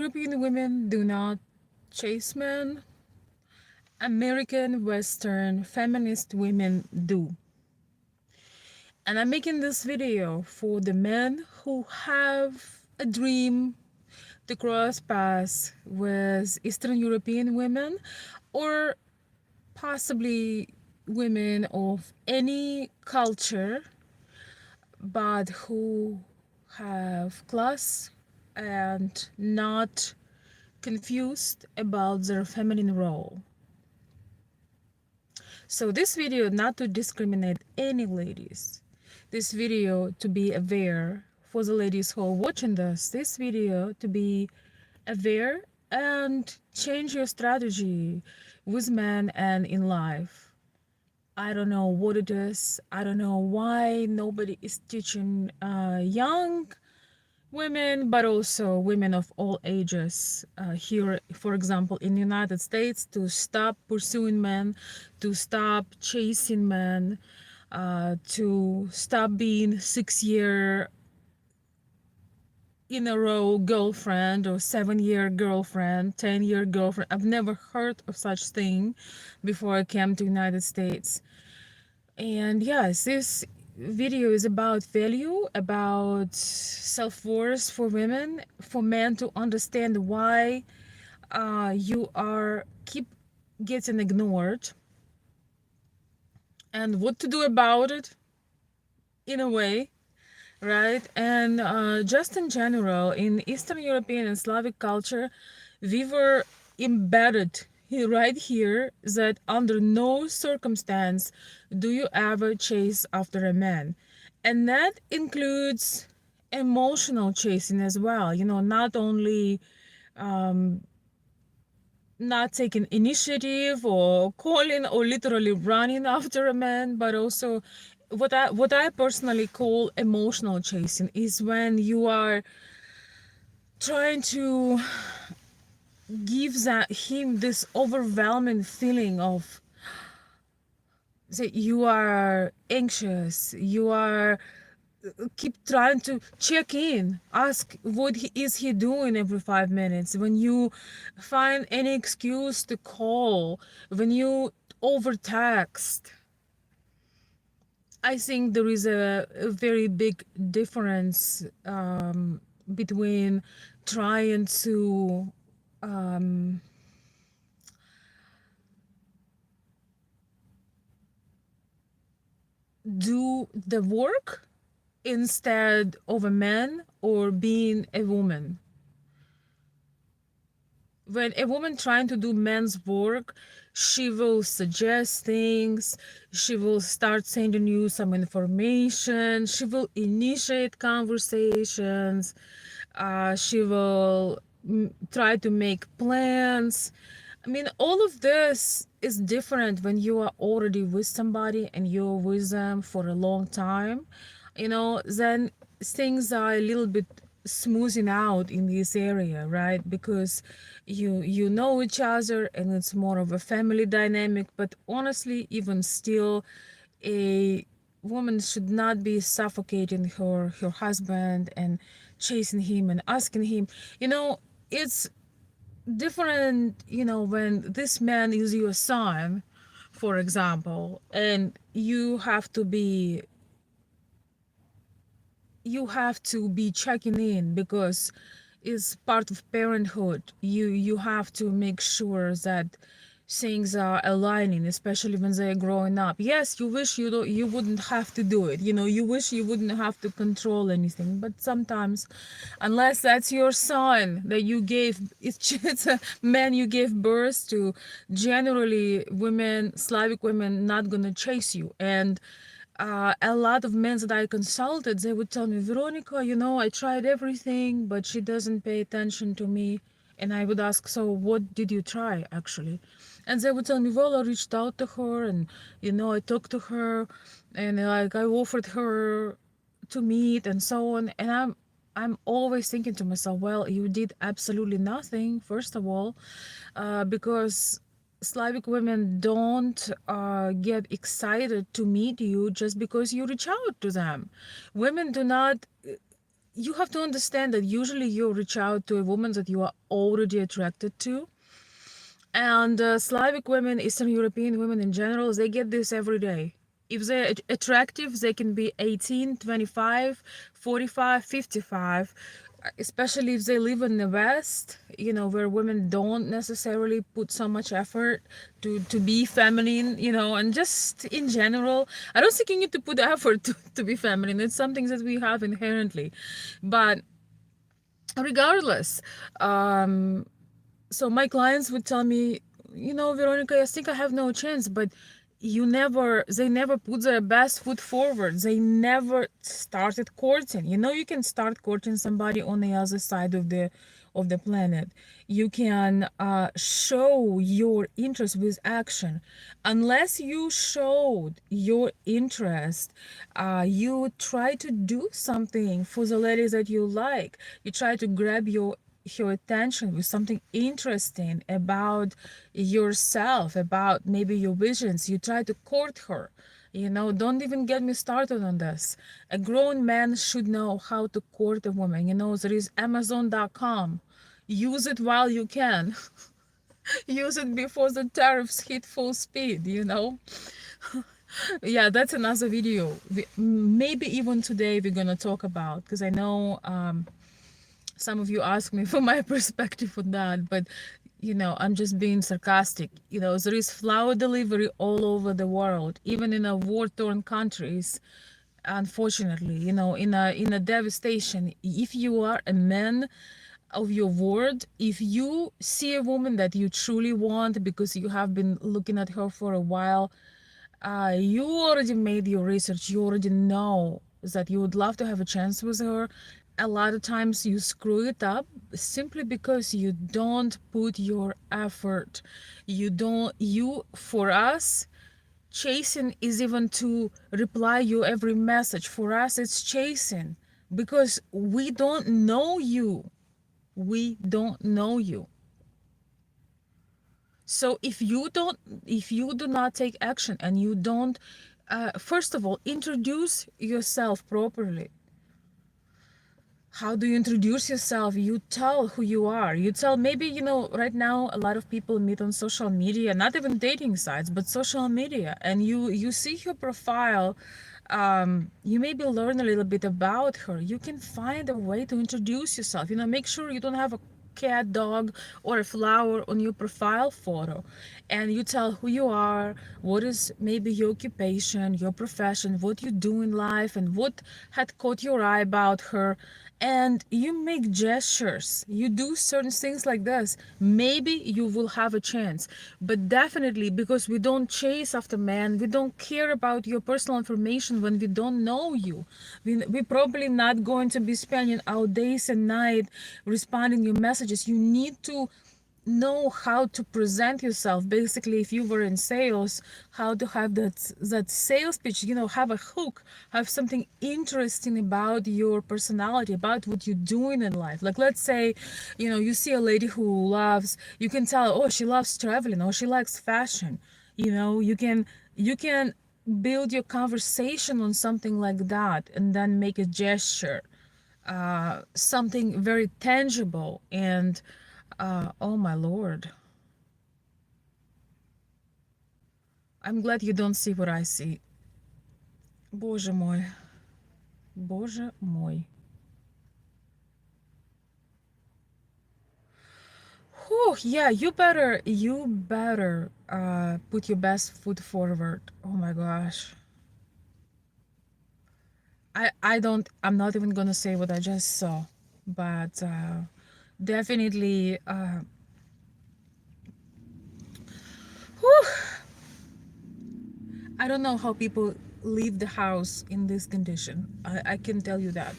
European women do not chase men. American Western feminist women do. And I'm making this video for the men who have a dream to cross paths with Eastern European women, or possibly women of any culture, but who have class and not confused about their feminine role. So this video not to discriminate any ladies. This video to be aware for the ladies who are watching this video to be aware and change your strategy with men and in life. I don't know what it is. I don't know why nobody is teaching young women, but also women of all ages here, for example, in the United States, to stop pursuing men, to stop chasing men, to stop being 6 year in a row girlfriend or 7 year girlfriend, 10 year girlfriend. I've never heard of such thing before I came to United States. And yes, this video is about value, about self-worth for women, for men to understand why you are keep getting ignored and what to do about it in a way, right? And just in general, in Eastern European and Slavic culture, we were embedded right here that under no circumstance do you ever chase after a man. And that includes emotional chasing as well. You know, not only not taking initiative or calling or literally running after a man, but also what I personally call emotional chasing is when you are trying to give him this overwhelming feeling of that you are anxious, you are keep trying to check in, ask what is he doing every 5 minutes, when you find any excuse to call, when you overtext. I think there is a very big difference between trying to do the work instead of a man or being a woman. When a woman trying to do men's work, she will suggest things, she will start sending you some information, she will initiate conversations, she will try to make plans. I mean, all of this is different when you are already with somebody and you're with them for a long time. You know, then things are a little bit smoothing out in this area, right? Because you know each other and it's more of a family dynamic. But honestly, even still, a woman should not be suffocating her husband and chasing him and asking him. You know, it's different, you know, when this man is your son, for example, and you have to be checking in because it's part of parenthood. You have to make sure that things are aligning, especially when they're growing up. Yes, you wish you wouldn't have to do it. You know, you wish you wouldn't have to control anything. But sometimes, unless that's your son that you gave, it's a man you gave birth to. Generally, women, Slavic women, not gonna chase you. And a lot of men that I consulted, they would tell me, Veronica, you know, I tried everything, but she doesn't pay attention to me. And I would ask, so what did you try actually? And they would tell me, well, I reached out to her and, you know, I talked to her and like I offered her to meet and so on. And I'm always thinking to myself, well, you did absolutely nothing, first of all, because Slavic women don't get excited to meet you just because you reach out to them. Women do not you have to understand that usually you reach out to a woman that you are already attracted to. And Slavic women, Eastern European women in general, they get this every day. If they're attractive, they can be 18, 25, 45, 55, especially if they live in the West, where women don't necessarily put so much effort to be feminine, and just in general. I don't think you need to put effort to be feminine. It's something that we have inherently. But regardless, um, so my clients would tell me, Veronica, I think I have no chance, but they never put their best foot forward. They never started courting. You can start courting somebody on the other side of the planet. You can show your interest with action. Unless you showed your interest, you try to do something for the ladies that you like. You try to grab your attention with something interesting about yourself, about maybe your visions. You try to court her. Don't even get me started on this. A grown man should know how to court a woman. There is Amazon.com. Use it while you can. Use it before the tariffs hit full speed. Yeah, that's another video. Maybe even today we're gonna talk about, because I know some of you ask me for my perspective on that, but I'm just being sarcastic. There is flower delivery all over the world, even in a war-torn countries. Unfortunately, in a devastation. If you are a man of your word, if you see a woman that you truly want because you have been looking at her for a while, you already made your research. You already know that you would love to have a chance with her. A lot of times you screw it up simply because you don't put your effort. For us, chasing is even to reply you every message. For us, it's chasing because we don't know you. We don't know you. So if you do not take action and you don't, first of all, introduce yourself properly. How do you introduce yourself? You tell who you are. You tell, maybe, right now a lot of people meet on social media, not even dating sites, but social media, and you see her profile. You maybe learn a little bit about her. You can find a way to introduce yourself. Make sure you don't have a cat, dog, or a flower on your profile photo, and you tell who you are, what is maybe your occupation, your profession, what you do in life, and what had caught your eye about her. And you make gestures, you do certain things like this, maybe you will have a chance. But definitely, because we don't chase after men, we don't care about your personal information when we don't know you. We're probably not going to be spending our days and night responding your messages. You need to know how to present yourself. Basically, if you were in sales, how to have that sales pitch, have a hook, have something interesting about your personality, about what you're doing in life. Like, let's say, you see a lady who loves, you can tell, oh, she loves traveling, or she likes fashion. You can build your conversation on something like that, and then make a gesture, something very tangible. And oh my lord, I'm glad you don't see what I see. Боже мой. Боже мой. Whew, yeah, you better put your best foot forward. Oh my gosh. I'm not even gonna say what I just saw, but definitely whew, I don't know how people leave the house in this condition. I can tell you that.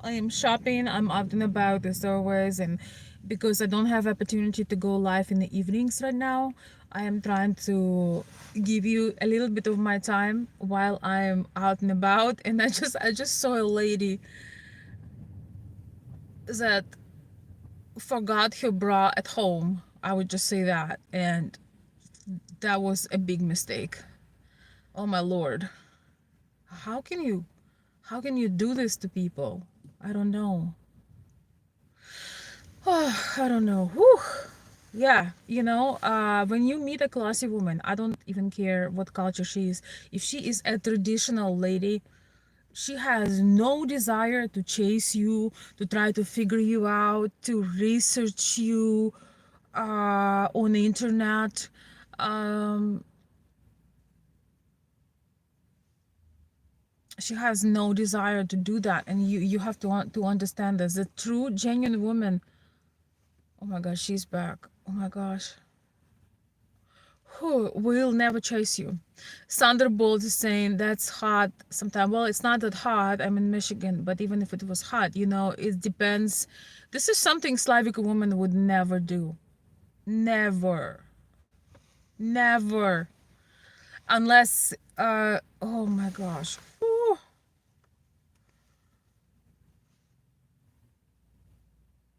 I am shopping, I'm out and about as always, and because I don't have opportunity to go live in the evenings right now, I am trying to give you a little bit of my time while I'm out and about. And I just saw a lady that forgot her bra at home. I would just say that, and that was a big mistake. Oh my lord. How can you how can you do this to people? I don't know. I don't know. Whew. Yeah, when you meet a classy woman, I don't even care what culture she is. If she is a traditional lady, she has no desire to chase you, to try to figure you out, to research you on the internet. Um, she has no desire to do that, and you have to understand this. The true, genuine woman. Oh my gosh, she's back. Oh my gosh. Who will never chase you. Thunderbolt is saying that's hot sometimes. Well, it's not that hot. I'm in Michigan, but even if it was hot, it depends. This is something Slavic women would never do. Never. Never. Unless, oh my gosh. Whew.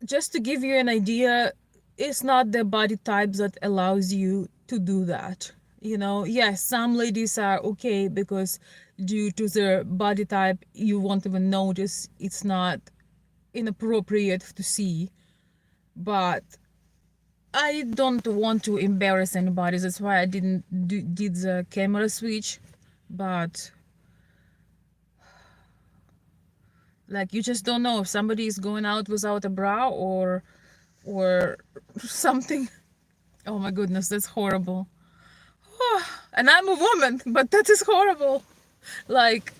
Just to give you an idea, it's not the body type that allows you to do that. Yes, some ladies are okay because due to their body type, you won't even notice it's not inappropriate to see. But I don't want to embarrass anybody. That's why I didn't did the camera switch. But like you just don't know if somebody is going out without a bra or something. Oh my goodness, that's horrible. And I'm a woman, but that is horrible. Like,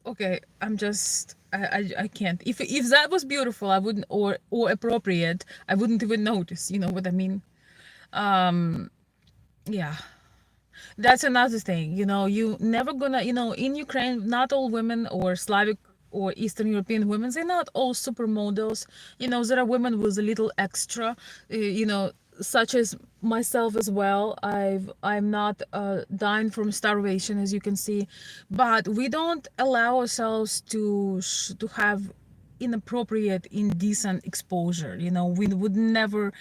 okay, I'm just I can't. If that was beautiful, I wouldn't or appropriate, I wouldn't even notice. You know what I mean? Um, yeah. That's another thing, you never gonna, in Ukraine, not all women or Slavic or Eastern European women, they're not all supermodels. There are women with a little extra, such as myself as well. I'm not dying from starvation, as you can see, but we don't allow ourselves to have inappropriate, indecent exposure. We would never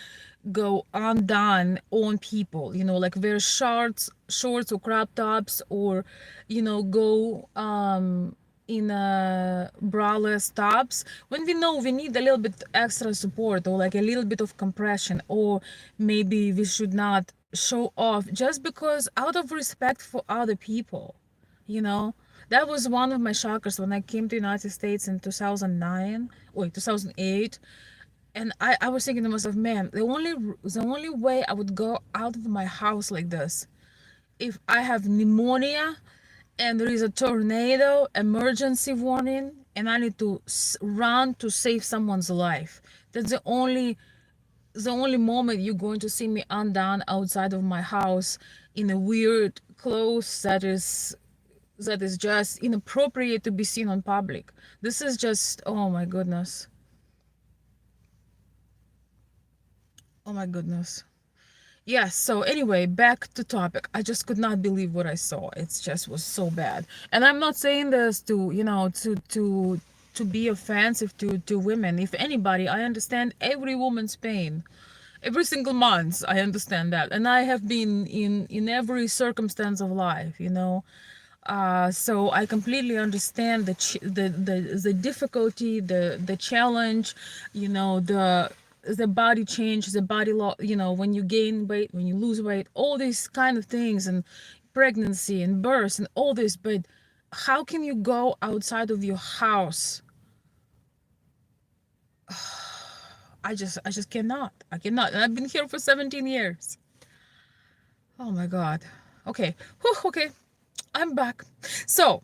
go undone on people, like wear shorts or crop tops, or go in braless tops when we know we need a little bit extra support, or like a little bit of compression, or maybe we should not show off just because out of respect for other people. you know that was one of my shockers when I came to United States in 2009 or 2008. And I was thinking to myself, man, the only way I would go out of my house like this, if I have pneumonia and there is a tornado emergency warning and I need to run to save someone's life. That's the only moment you're going to see me undone outside of my house in a weird clothes that is just inappropriate to be seen on public. This is just, oh my goodness. Oh my goodness. Yes, so anyway, back to topic. I just could not believe what I saw. It just was so bad. And I'm not saying this to be offensive to women. If anybody, I understand every woman's pain. Every single month, I understand that. And I have been in every circumstance of life. So I completely understand the difficulty, the challenge, the body change, the body law, when you gain weight, when you lose weight, all these kind of things, and pregnancy and birth and all this. But how can you go outside of your house? I just cannot. I cannot. And I've been here for 17 years. Oh my God. Okay. Whew, okay. I'm back. So,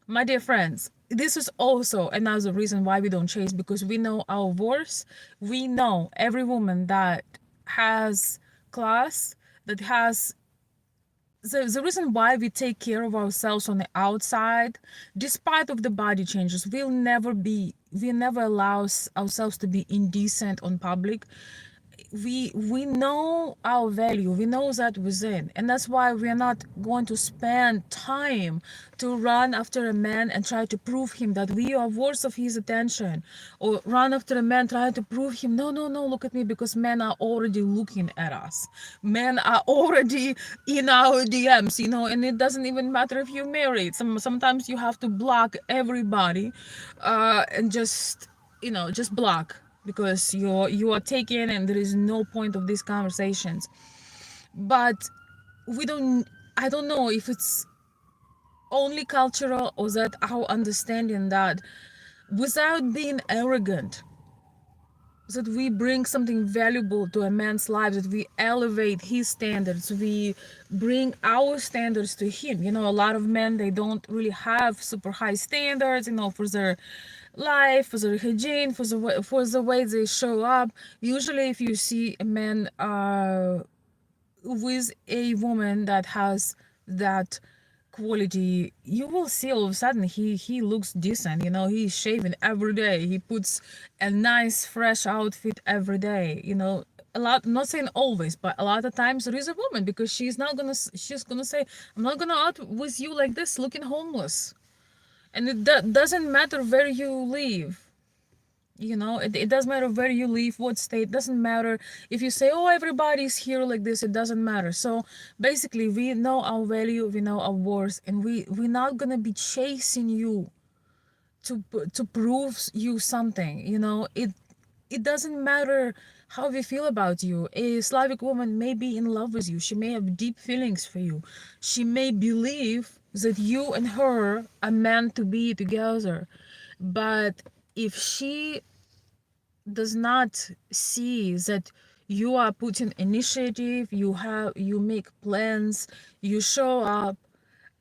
my dear friends, this is also another reason why we don't chase, because we know our worth. We know every woman that has class, that has the reason why we take care of ourselves on the outside, despite of the body changes. We never allow ourselves to be indecent on public. we know our value, we know that within, and that's why we are not going to spend time to run after a man and try to prove him that we are worth of his attention, or run after a man trying to prove him, no, no, no, look at me, because men are already looking at us, men are already in our DMs, and it doesn't even matter if you're married. Sometimes you have to block everybody, and just block, because you are taken and there is no point of these conversations. But we don't I don't know if it's only cultural, or that our understanding that without being arrogant, that we bring something valuable to a man's life, that we elevate his standards, we bring our standards to him. A lot of men, they don't really have super high standards, for their life, for their hygiene, for the way they show up. Usually if you see a man with a woman that has that quality, you will see all of a sudden he looks decent. He's shaving every day, he puts a nice fresh outfit every day. A lot, not saying always, but a lot of times there is a woman, because she's gonna say, I'm not gonna out with you like this looking homeless. And it doesn't matter where you live. It doesn't matter where you live, what state. Doesn't matter if you say, oh, everybody's here like this. It doesn't matter. So basically, we know our value, we know our worth, and we're not gonna be chasing you to prove you something. It doesn't matter how we feel about you. A Slavic woman may be in love with you, she may have deep feelings for you, she may believe that you and her are meant to be together. But if she does not see that you are putting initiative, you make plans, you show up,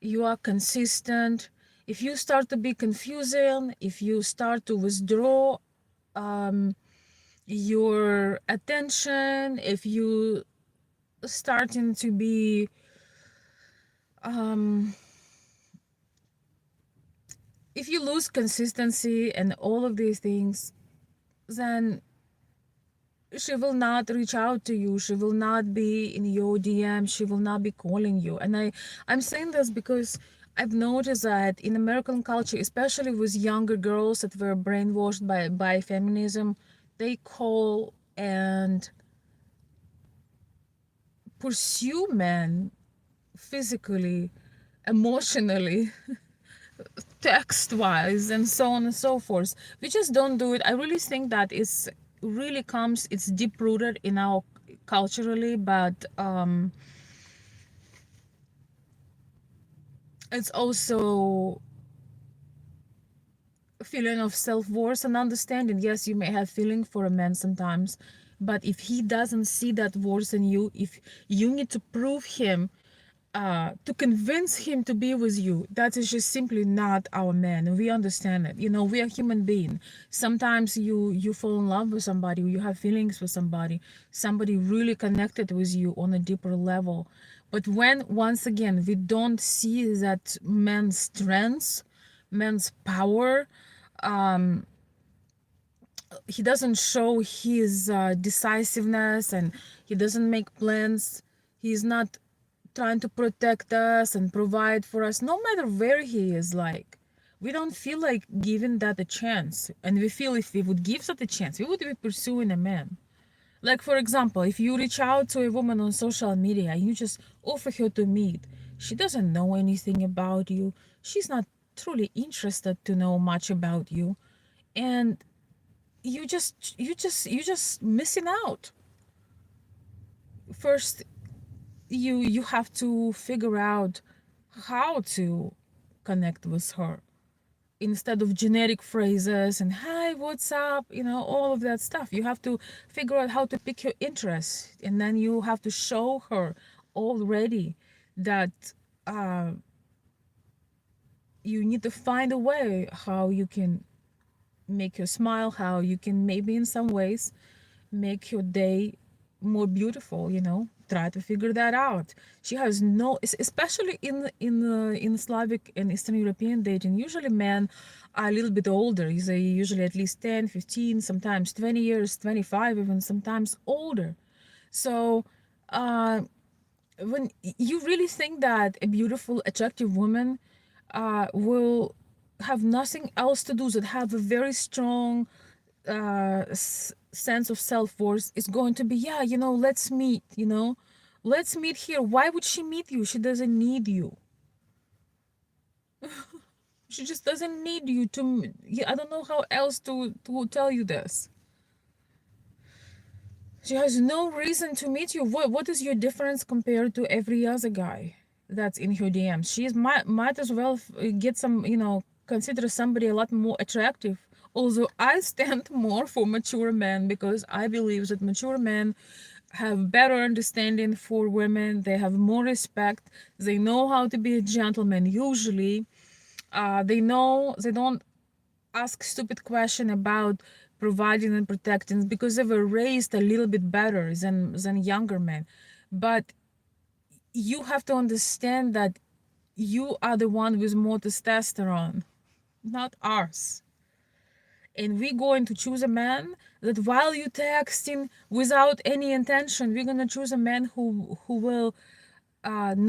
you are consistent, if you start to be confusing, if you start to withdraw your attention, if you starting to be if you lose consistency and all of these things, then she will not reach out to you, she will not be in your DM, she will not be calling you. And I'm saying this because I've noticed that in American culture, especially with younger girls that were brainwashed by feminism, they call and pursue men physically, emotionally, text wise, and so on and so forth. We just don't do it. I really think that it's deep rooted in our culturally, but it's also a feeling of self-worth and understanding. Yes, you may have feeling for a man sometimes, but if he doesn't see that worth in you, if you need to prove him, to convince him to be with you, that is just simply not our man. And we understand it. We are human being. Sometimes you fall in love with somebody, you have feelings for somebody really connected with you on a deeper level. But when, once again, we don't see that man's strengths, man's power, he doesn't show his decisiveness, and he doesn't make plans, he's not trying to protect us and provide for us, no matter where he is, like, we don't feel like giving that a chance. And we feel if we would give that a chance, we would be pursuing a man. Like, for example, if you reach out to a woman on social media and you just offer her to meet, she doesn't know anything about you, she's not truly interested to know much about you, and you just missing out. First, you have to figure out how to connect with her, instead of generic phrases and hi, what's up, all of that stuff. You have to figure out how to pick her interest, and then you have to show her already that you need to find a way how you can make her smile, how you can maybe in some ways make your day more beautiful, try to figure that out. She has no, especially in Slavic and Eastern European dating. Usually men are a little bit older. They usually at least 10, 15, sometimes 20 years, 25, even sometimes older. So uh, when you really think that a beautiful, attractive woman will have nothing else to do, that have a very strong sense of self-worth, is going to be, yeah, let's meet, let's meet here. Why would she meet you? She doesn't need you. She just doesn't need you to. I don't know how else to tell you this. She has no reason to meet you. What is your difference compared to every other guy that's in her DMs? She might as well get some, consider somebody a lot more attractive. Although I stand more for mature men, because I believe that mature men have better understanding for women. They have more respect. They know how to be a gentleman. Usually, they don't ask stupid question about providing and protecting, because they were raised a little bit better than younger men. But you have to understand that you are the one with more testosterone, not ours. And we're going to choose a man that, while you texting without any intention, we're going to choose a man who will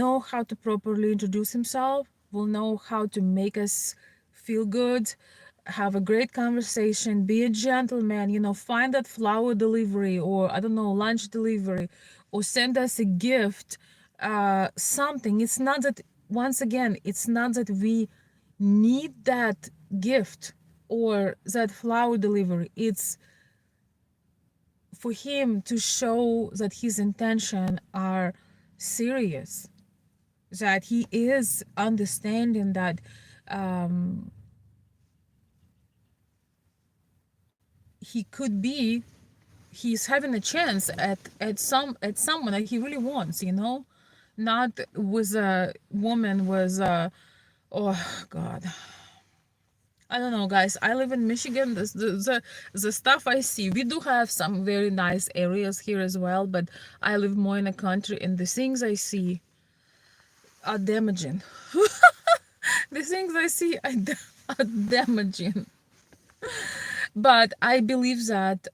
know how to properly introduce himself, will know how to make us feel good, have a great conversation, be a gentleman, find that flower delivery, or I don't know, lunch delivery, or send us a gift, something. It's not that, once again, it's not that we need that gift or that flower delivery. It's for him to show that his intention are serious, that he is understanding that he could be, he's having a chance at someone that he really wants, not with a woman with oh god, I don't know, guys. I live in Michigan. The stuff I see, we do have some very nice areas here as well, but I live more in a country, and the things I see are damaging. The things I see are damaging. But I believe that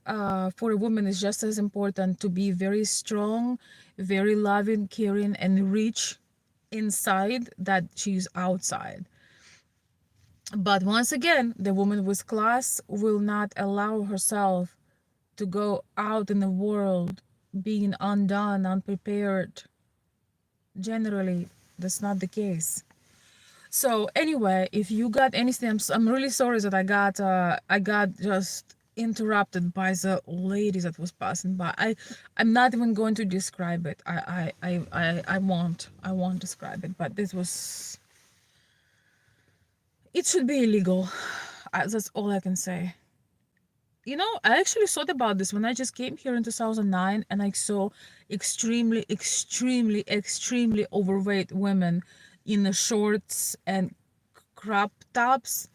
for a woman, it's just as important to be very strong, very loving, caring, and rich inside that she's outside. But once again, the woman with class will not allow herself to go out in the world being undone, unprepared. Generally, that's not the case. So anyway, if you got anything, I'm really sorry that I got just interrupted by the lady that was passing by. I'm not even going to describe it. I won't describe it. But this was, it should be illegal. That's all I can say. I actually thought about this when I just came here in 2009, and I saw extremely, extremely, extremely overweight women in the shorts and crop tops.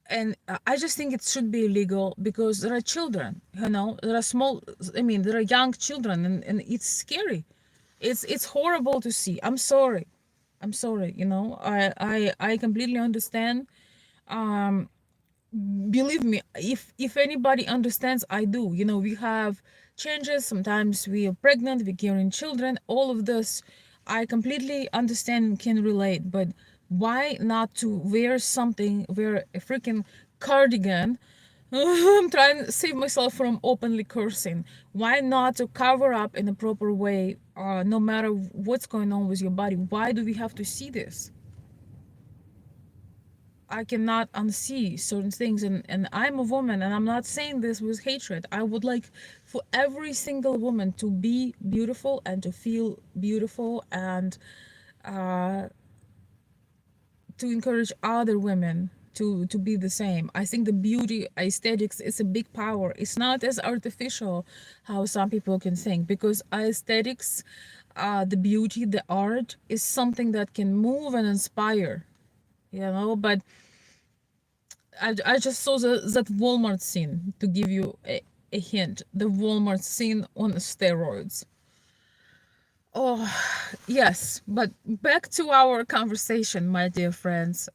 And I just think it should be illegal, because there are children, there are small, I mean, there are young children, and it's scary. It's horrible to see. I'm sorry. I'm sorry, I completely understand. Um, Believe me, if anybody understands, I do. We have changes, sometimes we are pregnant, we're carrying children, all of this I completely understand, can relate. But why not to wear a freaking cardigan? I'm trying to save myself from openly cursing. Why not to cover up in a proper way, no matter what's going on with your body? Why do we have to see this? I cannot unsee certain things, and I'm a woman, and I'm not saying this with hatred. I would like for every single woman to be beautiful and to feel beautiful, and uh, to encourage other women to be the same. I think the beauty aesthetics is a big power. It's not as artificial how some people can think, because aesthetics, the beauty, the art is something that can move and inspire, but I just saw that Walmart scene, to give you a hint. The Walmart scene on steroids. Oh, yes, but back to our conversation, my dear friends.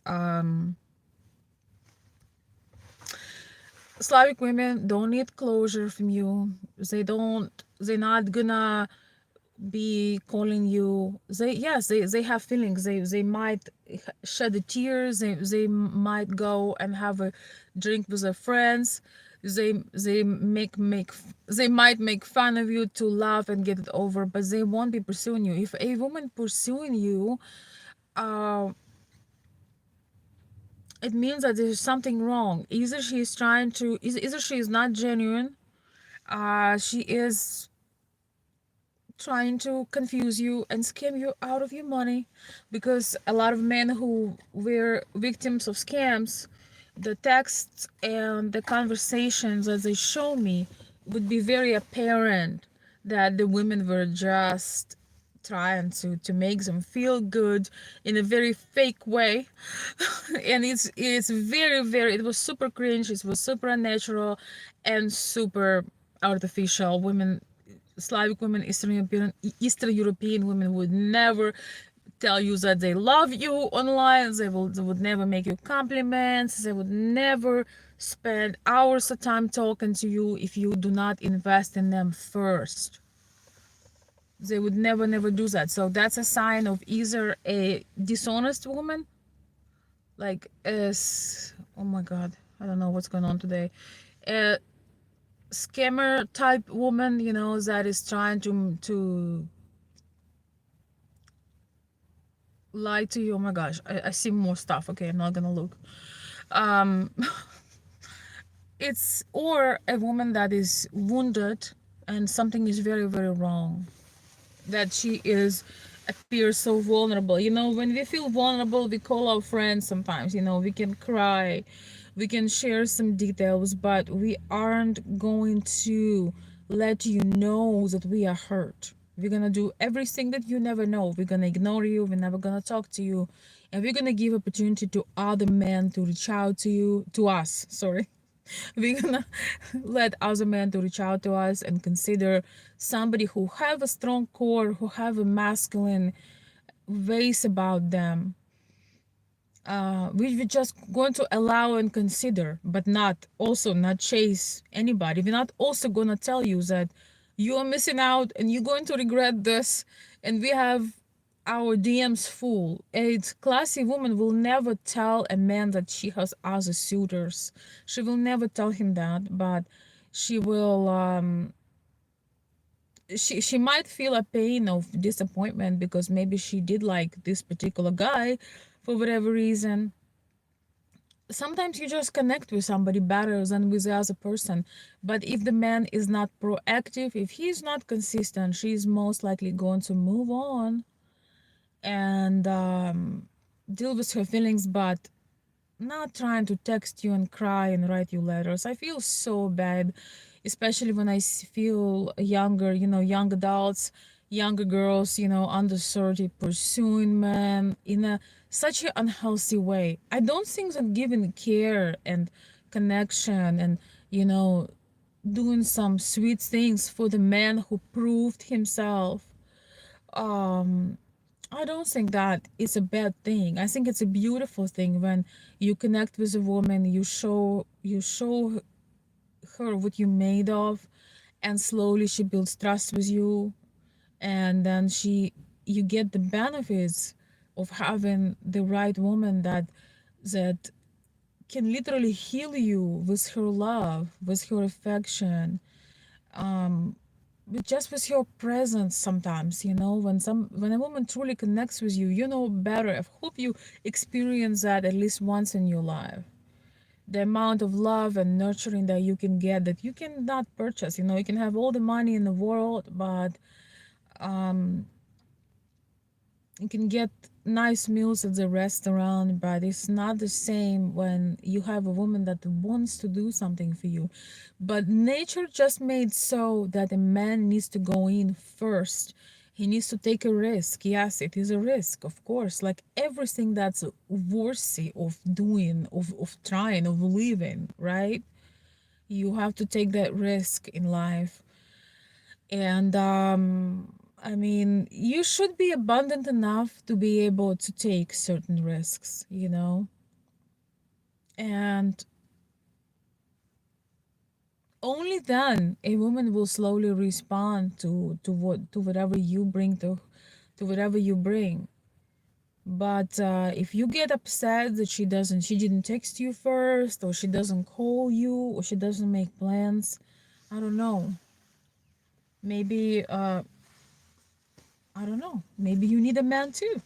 Slavic women don't need closure from you. They're not gonna be calling you. They have feelings. They might shed the tears. They might go and have a drink with their friends. They they might make fun of you to laugh and get it over, but they won't be pursuing you. If a woman pursuing you, uh, it means that there's something wrong. Either she is trying to, either she is not genuine. She is trying to confuse you and scam you out of your money, because a lot of men who were victims of scams, the texts and the conversations that they show me would be very apparent that the women were just trying to make them feel good in a very fake way. And it's very, it was super cringe, it was super unnatural and super artificial. Women, Slavic women, Eastern European women would never tell you that they love you online. They would never make you compliments. They would never spend hours of time talking to you if you do not invest in them first. They would never do that. So that's a sign of either a dishonest woman, like as, oh my god, I don't know what's going on today. A scammer type woman, you know, that is trying to lie to you. Oh my gosh, I see more stuff. Okay, I'm not gonna look. Um, it's, or a woman that is wounded and something is very wrong. That she is appears so vulnerable. You know, when we feel vulnerable, we call our friends sometimes. You know, we can cry, we can share some details, but we aren't going to let you know that we are hurt. We're gonna do everything that you never know. We're gonna ignore you, we're never gonna talk to you, and we're gonna give opportunity to other men to reach out to you, to us, sorry. We're gonna let other men to reach out to us and consider somebody who have a strong core, who have a masculine ways about them. We're just going to allow and consider, but not also not chase anybody. We're not also gonna tell you that you are missing out and you're going to regret this. And we have our DMs full. A classy woman will never tell a man that she has other suitors. She will never tell him that, but she will she might feel a pain of disappointment because maybe she did like this particular guy for whatever reason. Sometimes you just connect with somebody better than with the other person. But if the man is not proactive, if he's not consistent, she's most likely going to move on and deal with her feelings, but not trying to text you and cry and write you letters. I feel so bad, especially when I feel younger, you know, young adults, younger girls, you know, under 30 pursuing men in a such an unhealthy way. I don't think that giving care and connection and, you know, doing some sweet things for the man who proved himself, um I don't think that it's a bad thing. I think it's a beautiful thing when you connect with a woman, you show her what you're made of, and slowly she builds trust with you, and then you get the benefits of having the right woman that can literally heal you with her love, with her affection, um just with your presence. Sometimes, you know, when a woman truly connects with you, you know better. I hope you experience that at least once in your life. The amount of love and nurturing that you can get, that you cannot purchase. You know, you can have all the money in the world, but um you can get nice meals at the restaurant, but it's not the same when you have a woman that wants to do something for you. But nature just made so that a man needs to go in first. He needs to take a risk. Yes, it is a risk, of course, like everything that's worthy of doing, of trying, of living, right? You have to take that risk in life. And I mean, you should be abundant enough to be able to take certain risks, and only then a woman will slowly respond to whatever you bring to whatever you bring. But if you get upset that she didn't text you first, or she doesn't call you, or she doesn't make plans, I don't know. Maybe I don't know. Maybe you need a man too.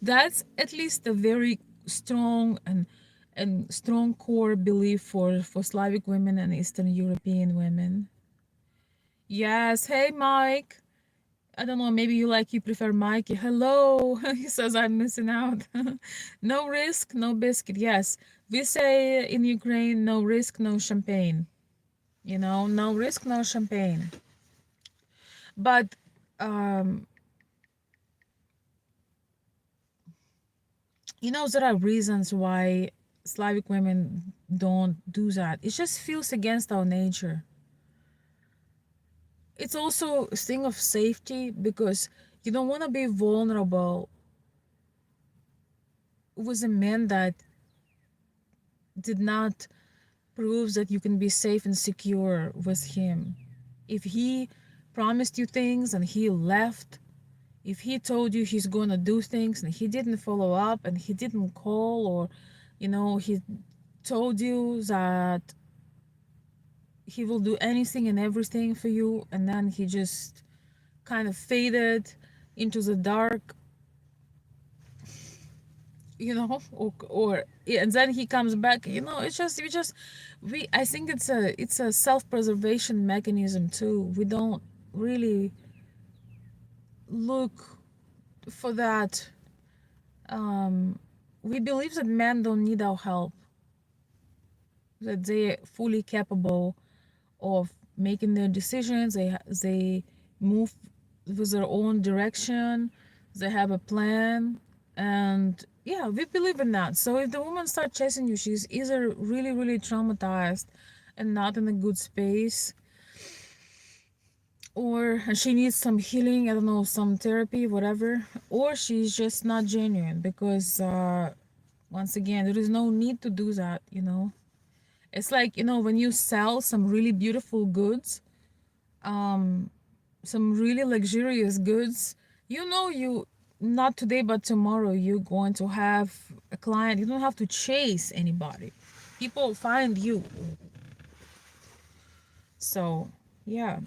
That's at least a very strong and strong core belief for Slavic women and Eastern European women. Yes, hey Mike. I don't know, maybe you prefer Mikey. Hello. He says I'm missing out. No risk, no biscuit. Yes. We say in Ukraine, no risk, no champagne. No risk, no champagne. But um, there are reasons why Slavic women don't do that. It just feels against our nature. It's also a thing of safety because you don't want to be vulnerable with a man that did not prove that you can be safe and secure with him. If he promised you things and he left, if he told you he's gonna do things and he didn't follow up and he didn't call, or he told you that he will do anything and everything for you, and then he just kind of faded into the dark, or yeah, and then he comes back. It's just we I think it's a self-preservation mechanism too. We don't really look for that. We believe that men don't need our help, that they're fully capable of making their decisions. They move with their own direction. They have a plan, and yeah, we believe in that. So if the woman starts chasing you, she's either really really traumatized and not in a good space, or she needs some healing, I don't know, some therapy, whatever, or she's just not genuine, because once again, there is no need to do that. It's like, when you sell some really beautiful goods, some really luxurious goods, you not today but tomorrow you're going to have a client. You don't have to chase anybody. People find you. So yeah.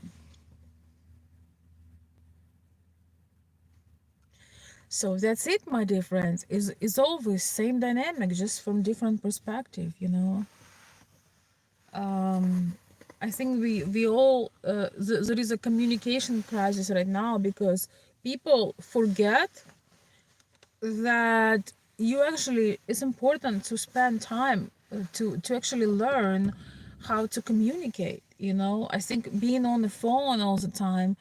So that's it, my dear friends. Is always same dynamic, just from different perspective. I think we all there is a communication crisis right now, because people forget that it's important to spend time to actually learn how to communicate. I think being on the phone all the time,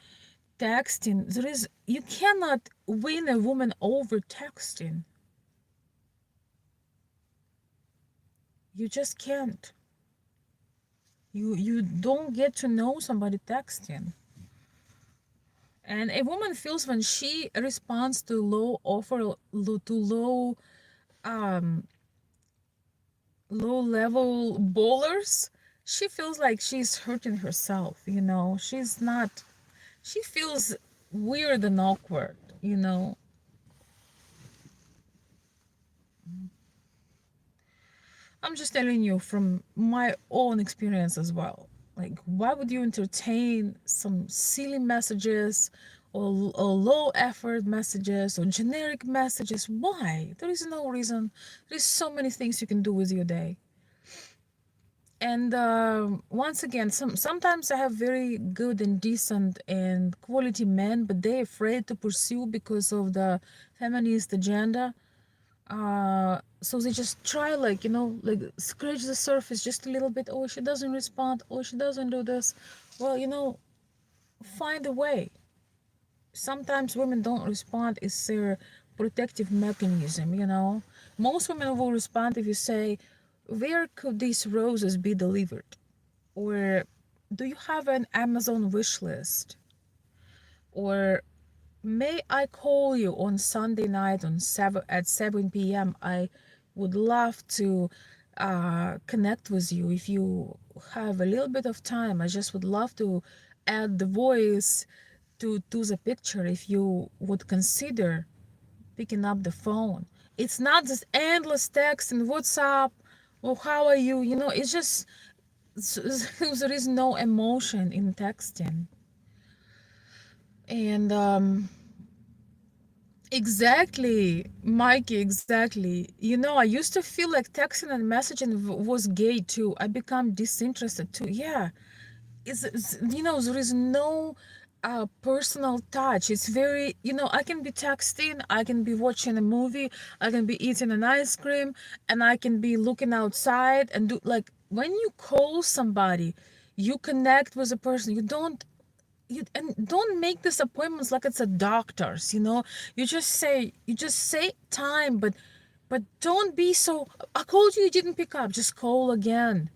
texting, you cannot win a woman over texting. You just can't. You don't get to know somebody texting. And a woman feels when she responds to um low level bowlers, she feels like she's hurting herself. She feels weird and awkward. I'm just telling you from my own experience as well. Like, why would you entertain some silly messages, or low effort messages, or generic messages? Why? There is no reason. There's so many things you can do with your day. And once again, sometimes I have very good and decent and quality men, but they're afraid to pursue because of the feminist agenda. So they just try, like scratch the surface just a little bit. Oh, she doesn't respond. Oh, she doesn't do this. Well, find a way. Sometimes women don't respond. It's their protective mechanism. Most women will respond if you say, where could these roses be delivered? Or do you have an Amazon wish list? or may I call you on Sunday night on 7 at 7 p.m. I would love to connect with you if you have a little bit of time. I just would love to add the voice to the picture if you would consider picking up the phone. It's not this endless text and WhatsApp. Well, how are you? You know, it's just there is no emotion in texting. And exactly, Mikey, exactly. You know, I used to feel like texting and messaging was gay too. I become disinterested too. Yeah, it's you know, there is no personal touch. It's very, you know, I can be texting, I can be watching a movie, I can be eating an ice cream, and I can be looking outside and do like when you call somebody, you connect with a person. You don't and don't make these appointments like it's a doctor's, you know. You just say time, but don't be so. I called you, you didn't pick up, just call again.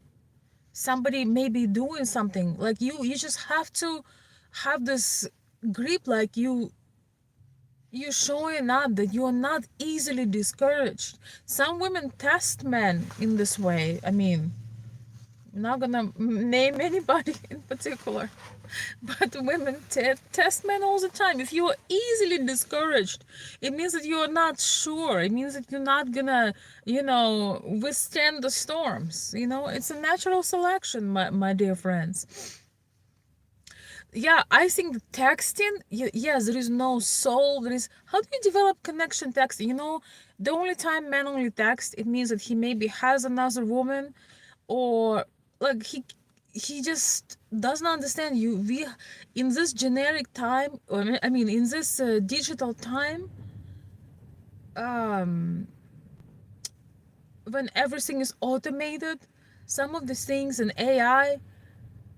Somebody may be doing something like you just have to have this grip, like you showing up that you are not easily discouraged. Some women test men in this way. I mean, I'm not gonna name anybody in particular, but women test men all the time. If you are easily discouraged, it means that you are not sure. It means that you're not gonna, you know, withstand the storms. You know, it's a natural selection, my dear friends. Yeah, I think texting, yes, there is no soul. There is, how do you develop connection texting? You know, the only time men only text, it means that he maybe has another woman, or like he just doesn't understand you. We in this generic time, or I mean in this digital time, um when everything is automated, some of these things in AI,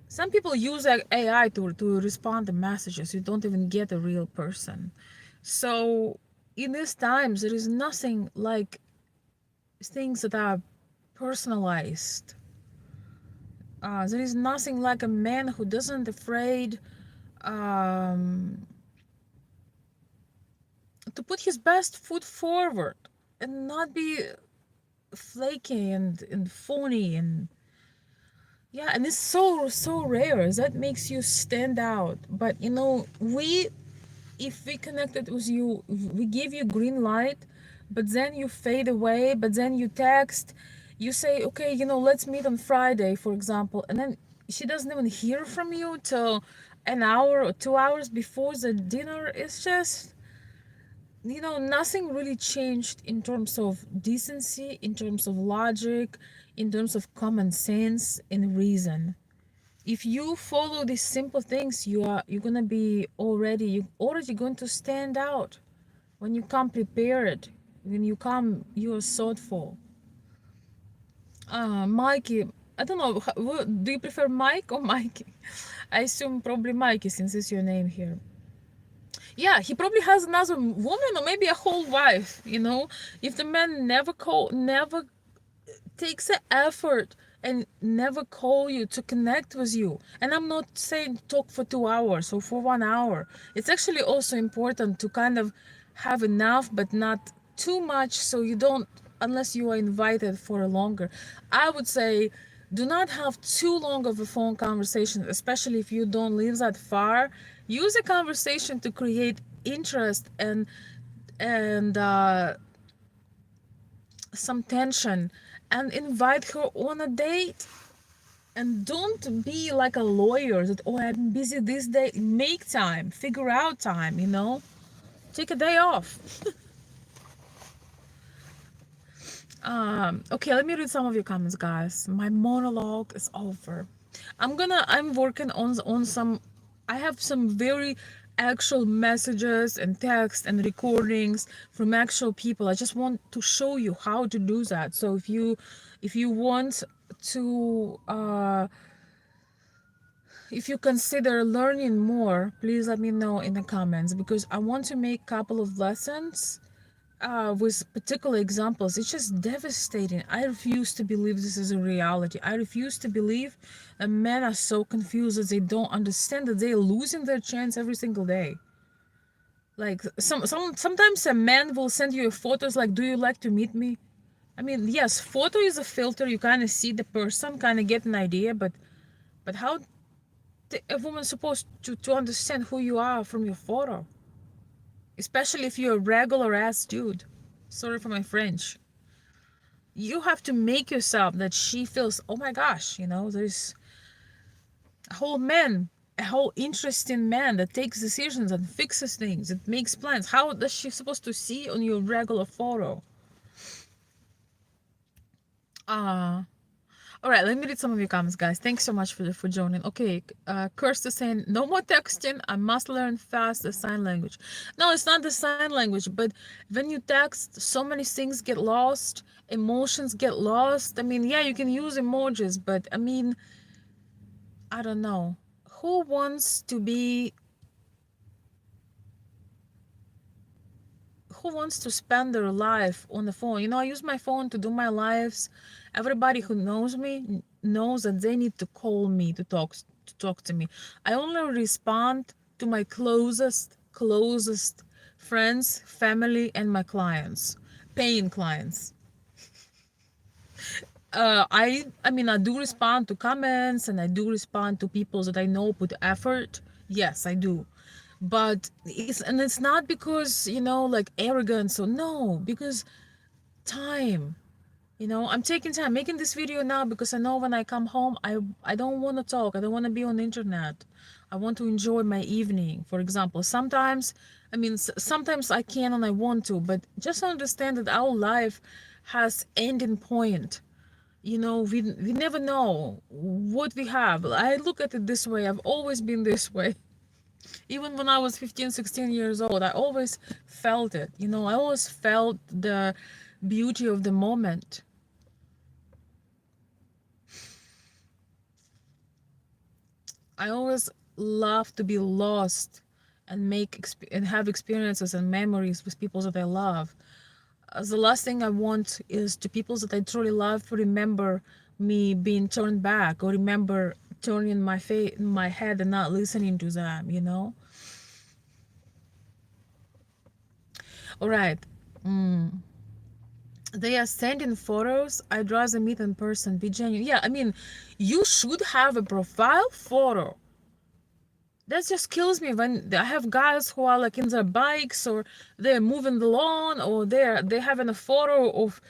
some people use AI to respond to messages. You don't even get a real person. So in these times, there is nothing like things that are personalized. There is nothing like a man who doesn't afraid um, to put his best foot forward and not be flaky and phony. And yeah, and it's so rare that makes you stand out. But you know, if we connected with you, we give you green light, but then you fade away, but then you text, you say, okay, you know, let's meet on Friday, for example, and then she doesn't even hear from you till an hour or 2 hours before the dinner. It's just, you know, nothing really changed in terms of decency, in terms of logic, in terms of common sense and reason. If you follow these simple things, you're gonna be already going to stand out. When you come prepared, when you come, you're thoughtful. Mikey, I don't know, do you prefer Mike or Mikey? I assume probably Mikey since it's your name here. Yeah, he probably has another woman or maybe a whole wife, you know. If the man never takes the effort and never call you to connect with you, and I'm not saying talk for 2 hours or for 1 hour, it's actually also important to kind of have enough but not too much, so you don't, unless you are invited for a longer, I would say, do not have too long of a phone conversation, especially if you don't live that far. Use a conversation to create interest and some tension, and invite her on a date. And don't be like a lawyer that, oh, I'm busy this day. Make time, figure out time, you know, take a day off. Okay, let me read some of your comments, guys. My monologue is over. I'm working on some, I have some very actual messages and text and recordings from actual people. I just want to show you how to do that. So if you want to if you consider learning more, please let me know in the comments, because I want to make a couple of lessons with particular examples. It's just devastating. I refuse to believe this is a reality. I refuse to believe that men are so confused that they don't understand that they're losing their chance every single day. Like sometimes a man will send you photos like, do you like to meet me? I mean, yes, photo is a filter. You kind of see the person, kind of get an idea, but how a woman supposed to understand who you are from your photo? Especially if you're a regular ass dude. Sorry for my French. You have to make yourself that she feels, oh my gosh, there's a whole man, a whole interesting man that takes decisions and fixes things, that makes plans. How does she supposed to see on your regular photo? Uh all right, let me read some of your comments, guys. Thanks so much for joining. Okay, Kirst is saying no more texting. I must learn fast the sign language. No, it's not the sign language, but when you text, so many things get lost, emotions get lost. I mean, yeah, you can use emojis, but I mean, I don't know. Who wants to be who wants to spend their life on the phone? I use my phone to do my lives. Everybody who knows me knows that they need to call me to talk to me. I only respond to my closest friends, family, and my clients, paying clients. I mean, I do respond to comments, and I do respond to people that I know put effort. Yes, I do. But it's not because, like arrogance, or no, because time. I'm taking time making this video now because I know when I come home, I don't want to talk. I don't want to be on the internet. I want to enjoy my evening, for example. Sometimes, I mean, sometimes I can and I want to, but just understand that our life has ending point. We never know what we have. I look at it this way. I've always been this way. Even when I was 15, 16 years old, I always felt it. I always felt the beauty of the moment. I always love to be lost and and have experiences and memories with people that I love. The last thing I want is to people that I truly love to remember me being turned back, or remember turning my head and not listening to them. All right. They are sending photos. I'd rather meet in person, be genuine. Yeah, I mean, you should have a profile photo. That just kills me when I have guys who are like in their bikes, or they're moving the lawn, or they're having a photo of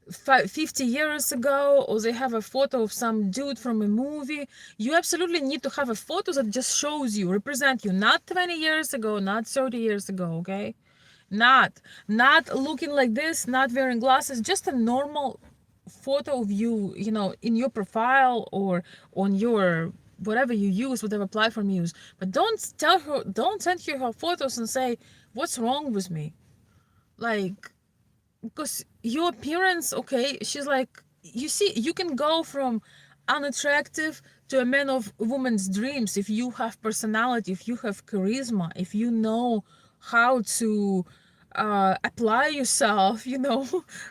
50 years ago, or they have a photo of some dude from a movie. You absolutely need to have a photo that just shows you, represent you, not 20 years ago, not 30 years ago, okay? Not looking like this, not wearing glasses, just a normal photo of you, in your profile or on your whatever you use, whatever platform you use. But don't send her photos and say, what's wrong with me? Like, because your appearance, okay, she's like, you see, you can go from unattractive to a man of woman's dreams if you have personality, if you have charisma, if you know how to apply yourself,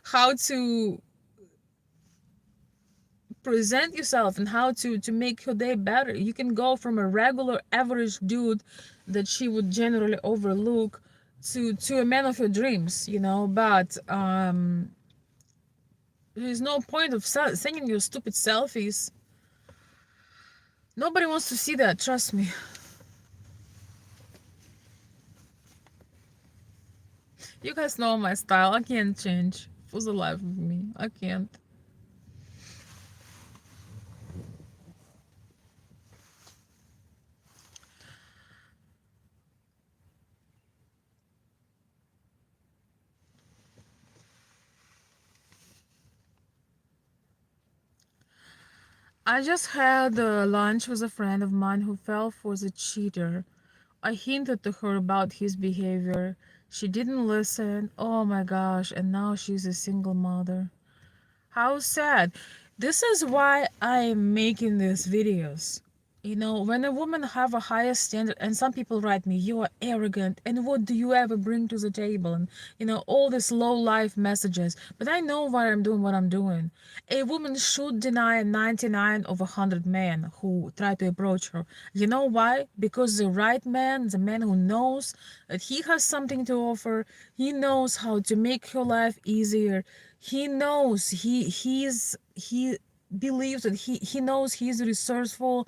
how to present yourself and how to make your day better. You can go from a regular average dude that she would generally overlook to a man of your dreams, but there's no point of sending you stupid selfies. Nobody wants to see that, trust me. You guys know my style. I can't change for the life of me. I can't. I just had lunch with a friend of mine who fell for the cheater. I hinted to her about his behavior. She didn't listen. Oh my gosh, and now she's a single mother. How sad. This is why I'm making these videos. You know, when a woman have a higher standard, and some people write me, you are arrogant, and what do you ever bring to the table? And, you know, all these low life messages. But I know why I'm doing what I'm doing. A woman should deny 99 of 100 men who try to approach her. You know why? Because the right man, the man who knows that he has something to offer, he knows how to make her life easier. He knows he believes that he knows he's resourceful,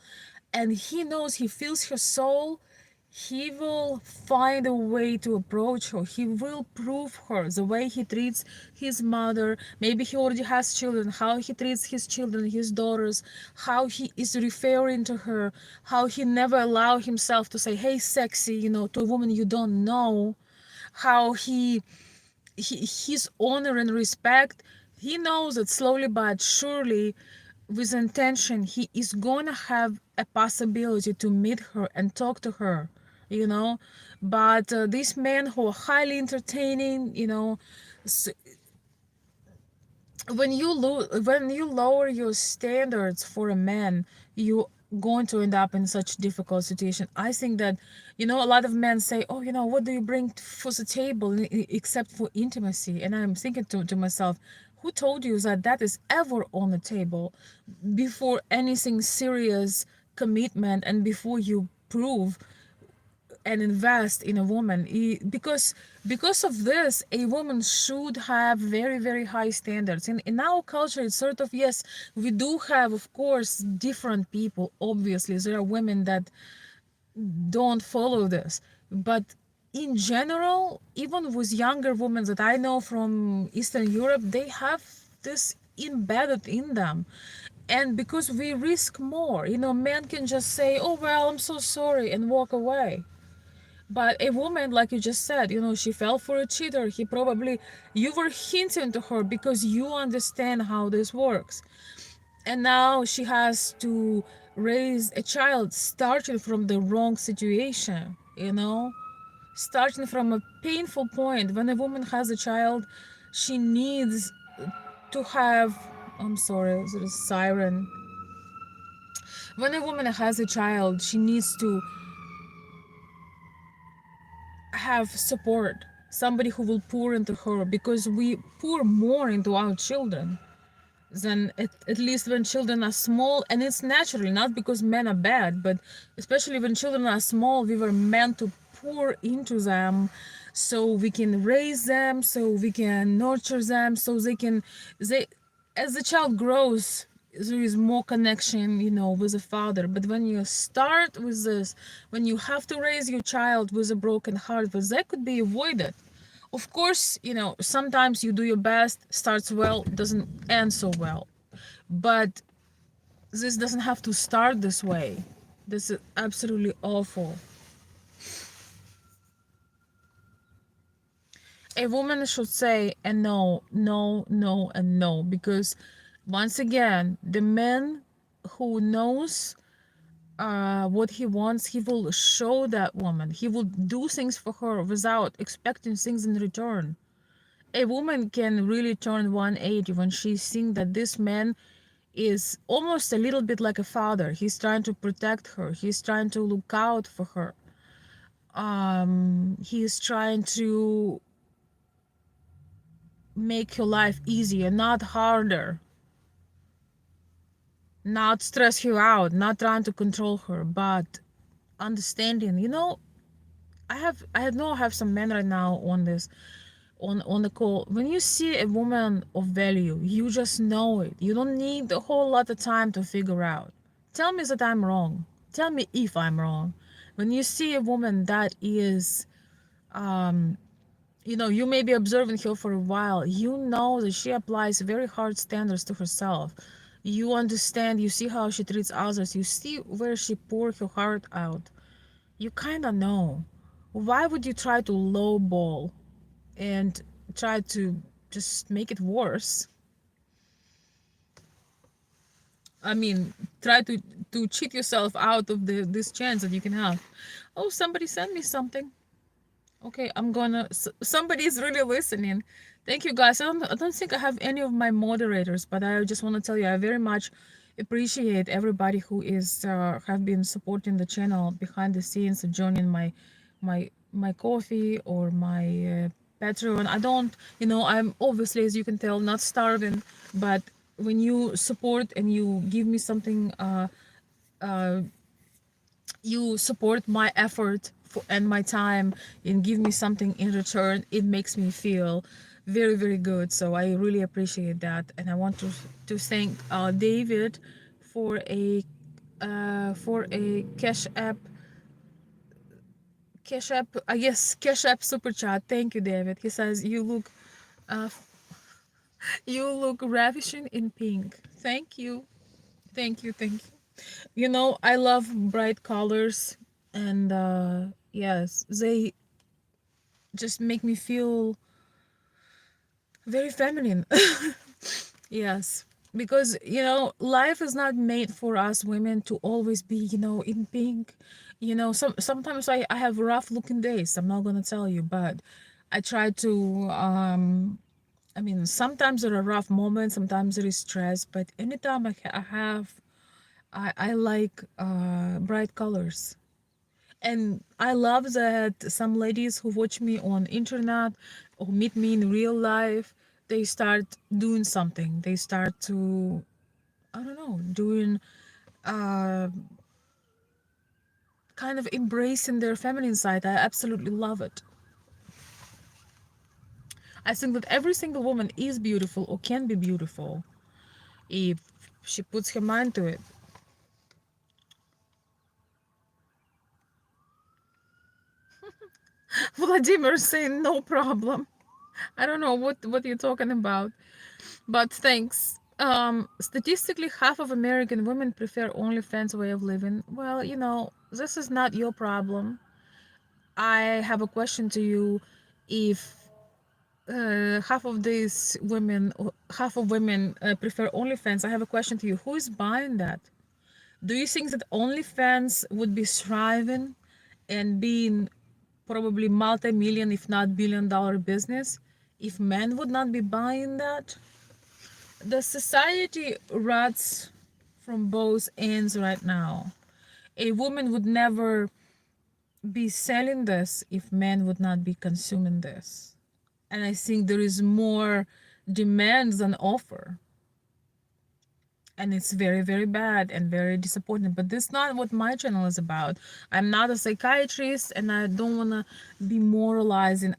and he knows he feels her soul. He will find a way to approach her. He will prove her the way he treats his mother. Maybe he already has children, how he treats his children, his daughters, how he is referring to her, how he never allow himself to say, hey, sexy, you know, to a woman you don't know, how his honor and respect. He knows that slowly but surely, with intention, he is gonna have a possibility to meet her and talk to her, you know. But these men who are highly entertaining, you know, when you lower your standards for a man, you going to end up in such difficult situation. I think that, you know, a lot of men say, oh, you know, what do you bring for the table except for intimacy? And I'm thinking to myself, who told you that that is ever on the table before anything serious commitment, and before you prove and invest in a woman? Because of this, a woman should have very, very high standards. In our culture, it's sort of, yes, we do have, of course, different people. Obviously there are women that don't follow this, but in general, even with younger women that I know from Eastern Europe, they have this embedded in them. And because we risk more, you know, men can just say, oh well, I'm so sorry, and walk away. But a woman, like you just said, you know, she fell for a cheater. He probably, you were hinting to her because you understand how this works. And now she has to raise a child starting from the wrong situation, you know, starting from a painful point. When a woman has a child, she needs to have, I'm sorry, there is a siren. When a woman has a child, she needs to have support, somebody who will pour into her, because we pour more into our children than at least when children are small. And it's naturally not because men are bad, but especially when children are small, we were meant to pour into them so we can raise them, so we can nurture them, so they as the child grows, there is more connection, you know, with the father. But when you start with this, when you have to raise your child with a broken heart, but that could be avoided. Of course, you know, sometimes you do your best, starts well, doesn't end so well. But this doesn't have to start this way. This is absolutely awful. A woman should say a no, no, no, and no, because once again, the man who knows what he wants, he will show that woman. He will do things for her without expecting things in return. A woman can really turn 180 when she's seeing that this man is almost a little bit like a father. He's trying to protect her. He's trying to look out for her. He's trying to make your life easier, not harder, not stress you out, not trying to control her, but understanding. You know, I have some men right now on this, on the call. When you see a woman of value, you just know it. You don't need a whole lot of time to figure out. Tell me that I'm wrong. Tell me if I'm wrong. When you see a woman that is, you know, you may be observing her for a while, you know that she applies very hard standards to herself. You understand, you see how she treats others, you see where she pours her heart out. You kind of know. Why would you try to lowball and try to just make it worse? I mean, try to cheat yourself out of this chance that you can have. Oh, somebody sent me something. Okay, I'm gonna. Somebody's really listening. Thank you, guys. I don't think I have any of my moderators, but I just want to tell you I very much appreciate everybody who is have been supporting the channel behind the scenes, joining my coffee or my Patreon. I don't, I'm obviously, as you can tell, not starving, but when you support and you give me something, uh, you support my effort and my time and give me something in return, it makes me feel very, very good. So I really appreciate that, and I want to thank David for a Cash App, I guess, Cash App super chat. Thank you, David. He says uh, you look ravishing in pink. Thank you, thank you. I love bright colors, and yes, they just make me feel very feminine. Yes, because life is not made for us women to always be in pink. Sometimes I have rough looking days, I'm not gonna tell you, but I try to I mean, sometimes there are rough moments, sometimes there is stress, but anytime I have I like bright colors. And I love that some ladies who watch me on internet or meet me in real life, they start doing something. They start to, I don't know, doing uh, kind of embracing their feminine side. I absolutely love it. I think that every single woman is beautiful or can be beautiful if she puts her mind to it. Vladimir saying no problem. I don't know what you're talking about. But thanks. Statistically, half of American women prefer OnlyFans way of living. Well, this is not your problem. I have a question to you. If half of women prefer OnlyFans, I have a question to you. Who is buying that? Do you think that OnlyFans would be thriving and being probably multi-million, if not billion-dollar business, if men would not be buying that? The society rots from both ends right now. A woman would never be selling this if men would not be consuming this. And I think there is more demand than offer. And it's very, very bad and very disappointing. But this is not what my channel is about. I'm not a psychiatrist and I don't want to be moralizing.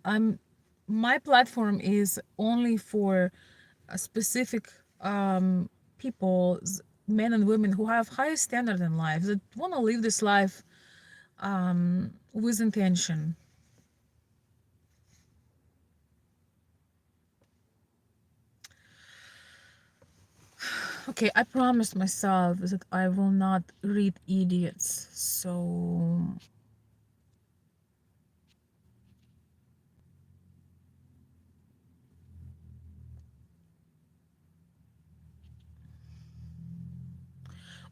My platform is only for a specific people, men and women who have high standard in life, that want to live this life with intention. Okay, I promised myself that I will not read idiots. So,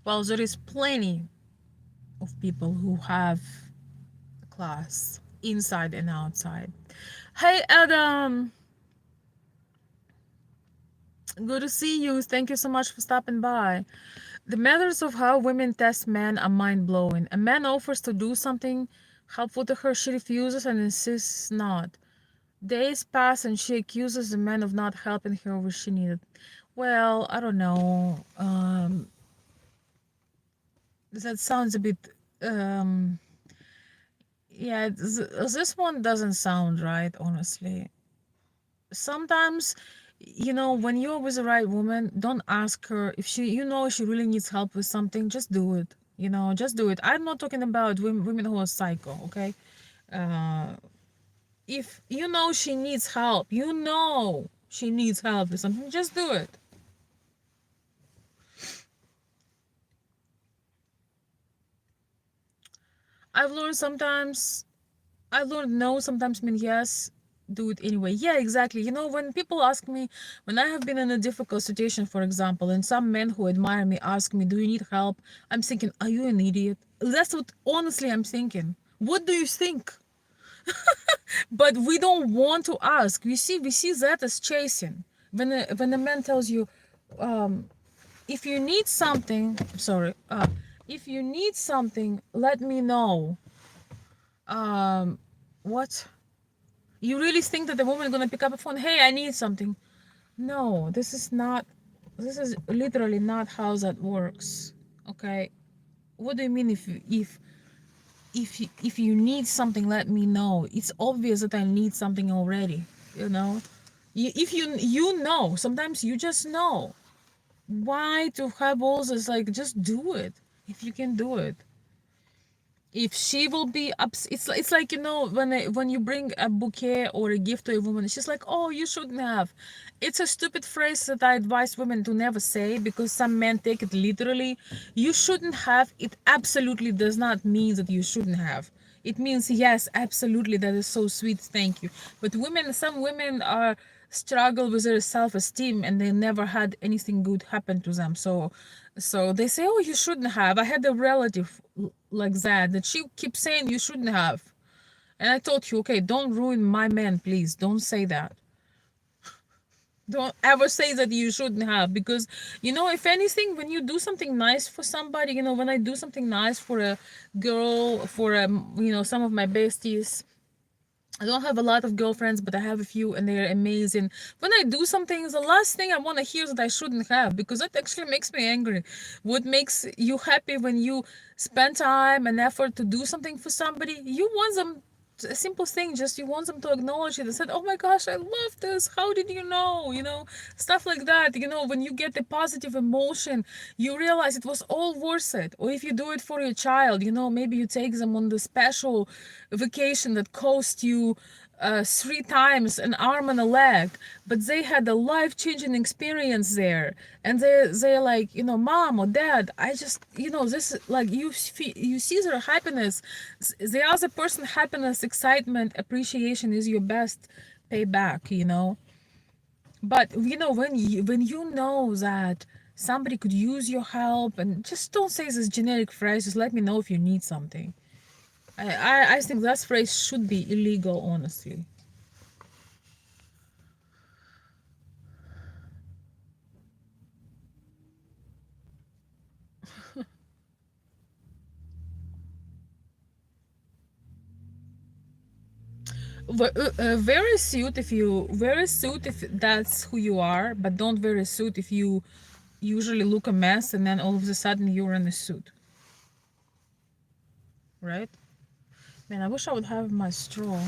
well, there is plenty of people who have class inside and outside. Hey, Adam, good to see you. Thank you so much for stopping by. The methods of how women test men are mind-blowing. A man offers to do something helpful to her, she refuses and insists not. Days pass and she accuses the man of not helping her where she needed. Well, I don't know. That sounds a bit. Um, yeah, this one doesn't sound right, honestly. Sometimes, when you're with the right woman, don't ask her if she really needs help with something. Just do it. Just do it. I'm not talking about women who are psycho. Okay, uh, if she needs help, she needs help with something. Just do it. I've learned sometimes. I learned no sometimes mean yes. Do it anyway. Yeah, exactly. When people ask me, when I have been in a difficult situation, for example, and some men who admire me ask me, do you need help? I'm thinking, are you an idiot? That's what honestly I'm thinking. What do you think? But we don't want to ask. We see that as chasing. When a man tells you, if you need something, sorry, if you need something, let me know. What? You really think that the woman is gonna pick up a phone? Hey, I need something. No, this is not. This is literally not how that works. Okay. What do you mean if you need something, let me know? It's obvious that I need something already. You know. If you know, sometimes you just know. Why to have all this? Like, just do it if you can do it. If she will be it's like, when you bring a bouquet or a gift to a woman, she's like, oh, you shouldn't have. It's a stupid phrase that I advise women to never say, because some men take it literally. You shouldn't have, it absolutely does not mean that you shouldn't have. It means, yes, absolutely, that is so sweet, thank you. But some women are struggle with their self-esteem, and they never had anything good happen to them, so they say, oh, you shouldn't have. I had a relative like that she keeps saying you shouldn't have. And I told you, okay, don't ruin my man, please. Don't say that. Don't ever say that you shouldn't have, because if anything, when you do something nice for somebody, when I do something nice for a girl, for some of my besties. I don't have a lot of girlfriends, but I have a few, and they're amazing. When I do something, the last thing I want to hear is that I shouldn't have, because that actually makes me angry. What makes you happy when you spend time and effort to do something for somebody? You want them, a simple thing, just you want them to acknowledge it and said, oh my gosh, I love this. How did you know? Stuff like that. When you get the positive emotion, you realize it was all worth it. Or if you do it for your child, maybe you take them on the special vacation that cost you 3 times an arm and a leg, but they had a life-changing experience there, and they're like, mom or dad, I just, this, like, you see their happiness, the other person happiness, excitement, appreciation is your best payback. But when you know that somebody could use your help, and just don't say this generic phrase, just let me know if you need something. I think that phrase should be illegal, honestly. Very suit if that's who you are, but don't wear a suit if you usually look a mess and then all of a sudden you're in a suit, right? Man, I wish I would have my straw.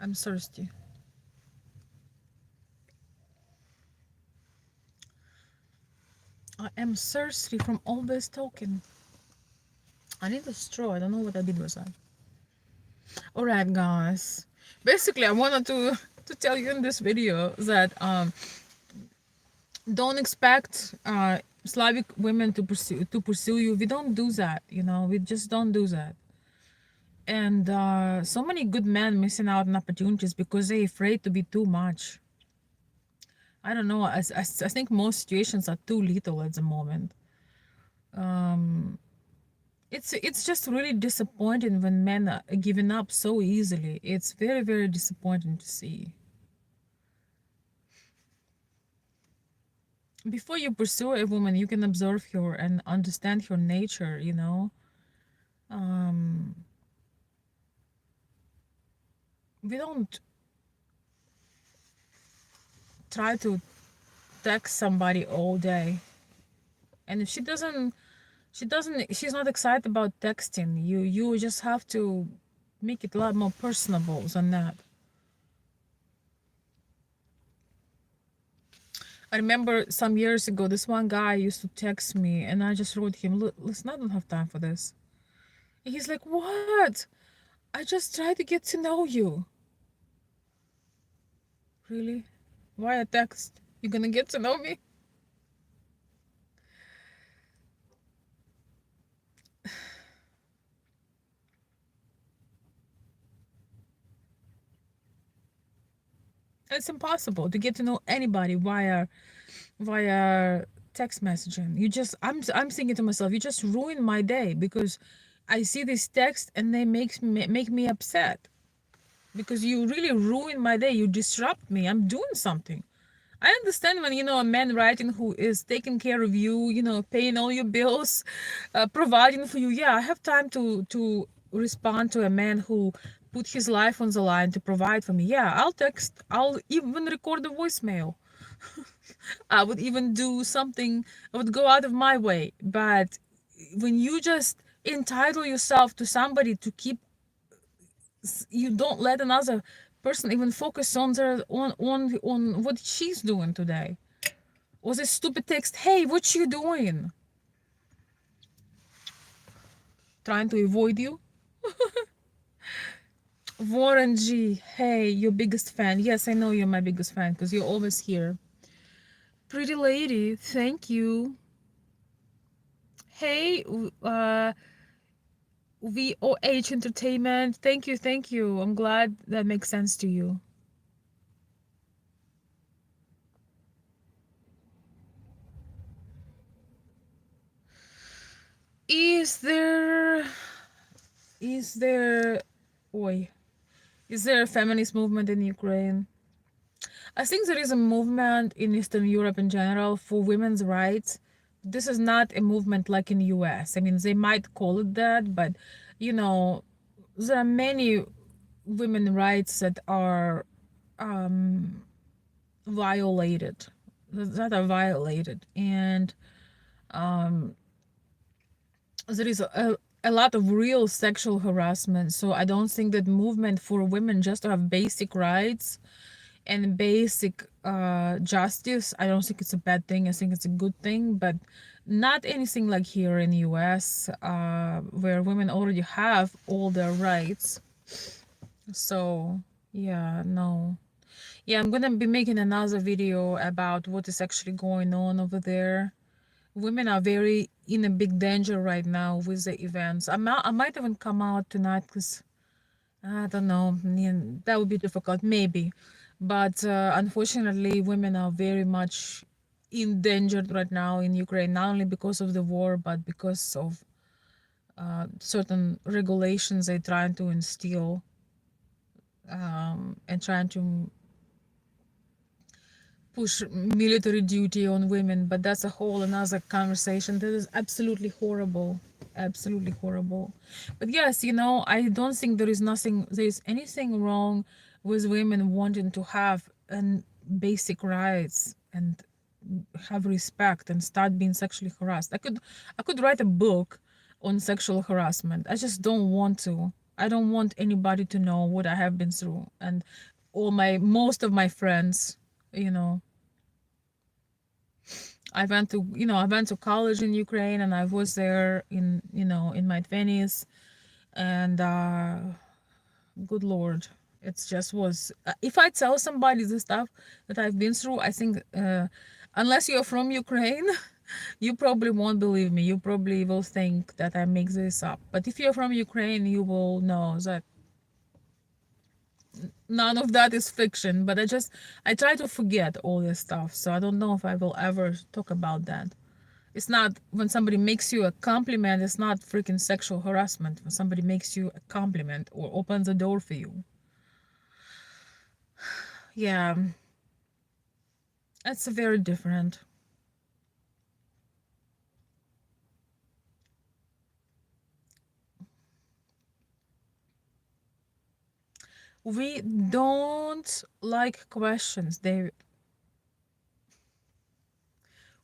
I'm thirsty. I am thirsty from all this talking. I need a straw. I don't know what I did with that. All right, guys. Basically, I wanted to tell you in this video that don't expect Slavic women to pursue you. We don't do that, we just don't do that. And so many good men missing out on opportunities because they're afraid to be too much. I don't know. I think most situations are too little at the moment. It's just really disappointing when men are giving up so easily. It's very, very disappointing to see. Before you pursue a woman, you can observe her and understand her nature. Um, we don't try to text somebody all day, and if she's not excited about texting you just have to make it a lot more personable than that. I remember some years ago, this one guy used to text me, and I just wrote him, look, listen, I don't have time for this. And he's like, what? I just try to get to know you. Really? Why a text? You gonna get to know me? It's impossible to get to know anybody via text messaging. I'm thinking to myself, you just ruin my day, because I see this text and they make me upset, because you really ruin my day. You disrupt me. I'm doing something. I understand when, a man writing who is taking care of you, paying all your bills, providing for you. Yeah, I have time to respond to a man who put his life on the line to provide for me. Yeah, I'll text, I'll even record a voicemail. I would even do something, I would go out of my way. But when you just entitle yourself to somebody to keep, you don't let another person even focus on their on what she's doing today. Or this stupid text, hey, what you doing? Trying to avoid you? Warren G, hey, your biggest fan. Yes, I know you're my biggest fan because you're always here. Pretty lady, thank you. Hey, VOH Entertainment, thank you, thank you. I'm glad that makes sense to you. Is there, is there, oi, is there a feminist movement in Ukraine? I think there is a movement in Eastern Europe in general for women's rights. This is not a movement like in US. I mean, they might call it that, but you know, there are many women rights that are violated, and there is a lot of real sexual harassment. So I don't think that movement for women just to have basic rights and basic justice, I don't think it's a bad thing. I think it's a good thing, but not anything like here in the US, where women already have all their rights. So yeah, no. Yeah, I'm gonna be making another video about what is actually going on over there. Women are very in a big danger right now with the events. I might even come out tonight because I don't know. That would be difficult, maybe. But unfortunately, women are very much endangered right now in Ukraine, not only because of the war, but because of certain regulations they're trying to instill, and trying to push military duty on women. But that's a whole another conversation. That is absolutely horrible. Absolutely horrible. But yes, I don't think there is anything wrong with women wanting to have basic rights and have respect and start being sexually harassed. I could write a book on sexual harassment. I just don't want to. I don't want anybody to know what I have been through, and most of my friends, you know I went to college in Ukraine, and I was there in my 20s. And good Lord, it's just was if I tell somebody the stuff that I've been through, I think unless you're from Ukraine, you probably won't believe me. You probably will think that I make this up. But if you're from Ukraine, you will know that none of that is fiction. But I try to forget all this stuff, so I don't know if I will ever talk about that. It's not when somebody makes you a compliment, it's not freaking sexual harassment. When somebody makes you a compliment or opens a door for you. Yeah, it's very different. We don't like questions.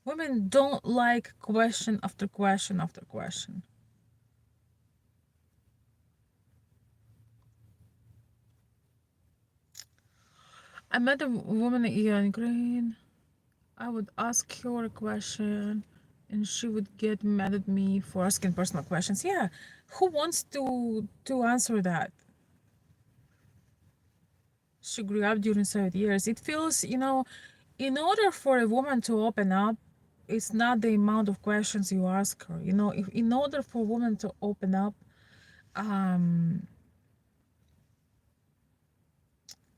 Women don't like question after question after question. I met a woman here in Ukraine. I would ask her a question and she would get mad at me for asking personal questions. Yeah, who wants to answer that? She grew up during Soviet years. It feels, in order for a woman to open up, it's not the amount of questions you ask her. If in order for a woman to open up, um,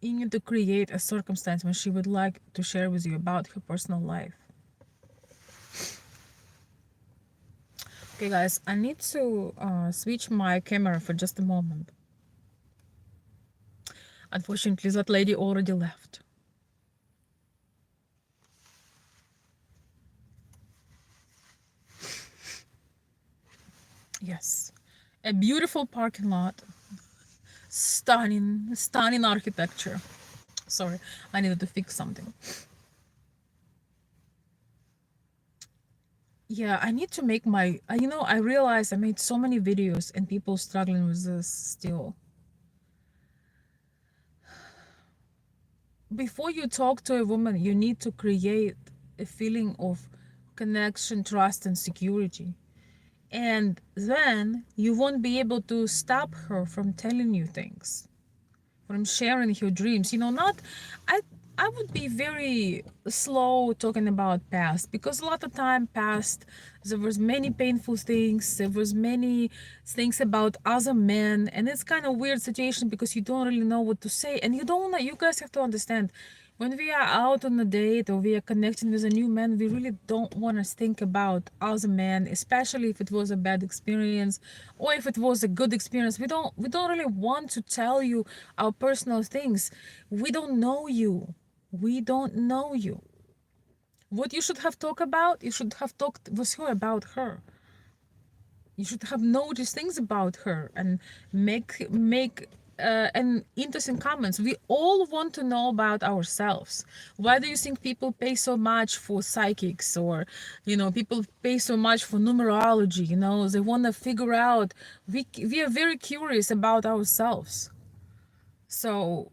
you need to create a circumstance when she would like to share with you about her personal life. Okay, guys, I need to switch my camera for just a moment. Unfortunately, that lady already left. Yes. A beautiful parking lot. Stunning, stunning architecture. Sorry, I needed to fix something. Yeah, I need to make my, I realized I made so many videos and people struggling with this still. Before you talk to a woman, you need to create a feeling of connection, trust, and security. And then you won't be able to stop her from telling you things, from sharing your dreams. Not I I would be very slow talking about past, because a lot of time past there was many painful things, there was many things about other men, and it's kind of weird situation because you don't really know what to say, and you guys have to understand, when we are out on a date or we are connecting with a new man, we really don't want to think about other men, especially if it was a bad experience or if it was a good experience. We don't really want to tell you our personal things. We don't know you. We don't know you. What you should have talked about, you should have talked with her about her. You should have noticed things about her and make and interesting comments. We all want to know about ourselves. Why do you think people pay so much for psychics, or people pay so much for numerology? They want to figure out. We are very curious about ourselves. So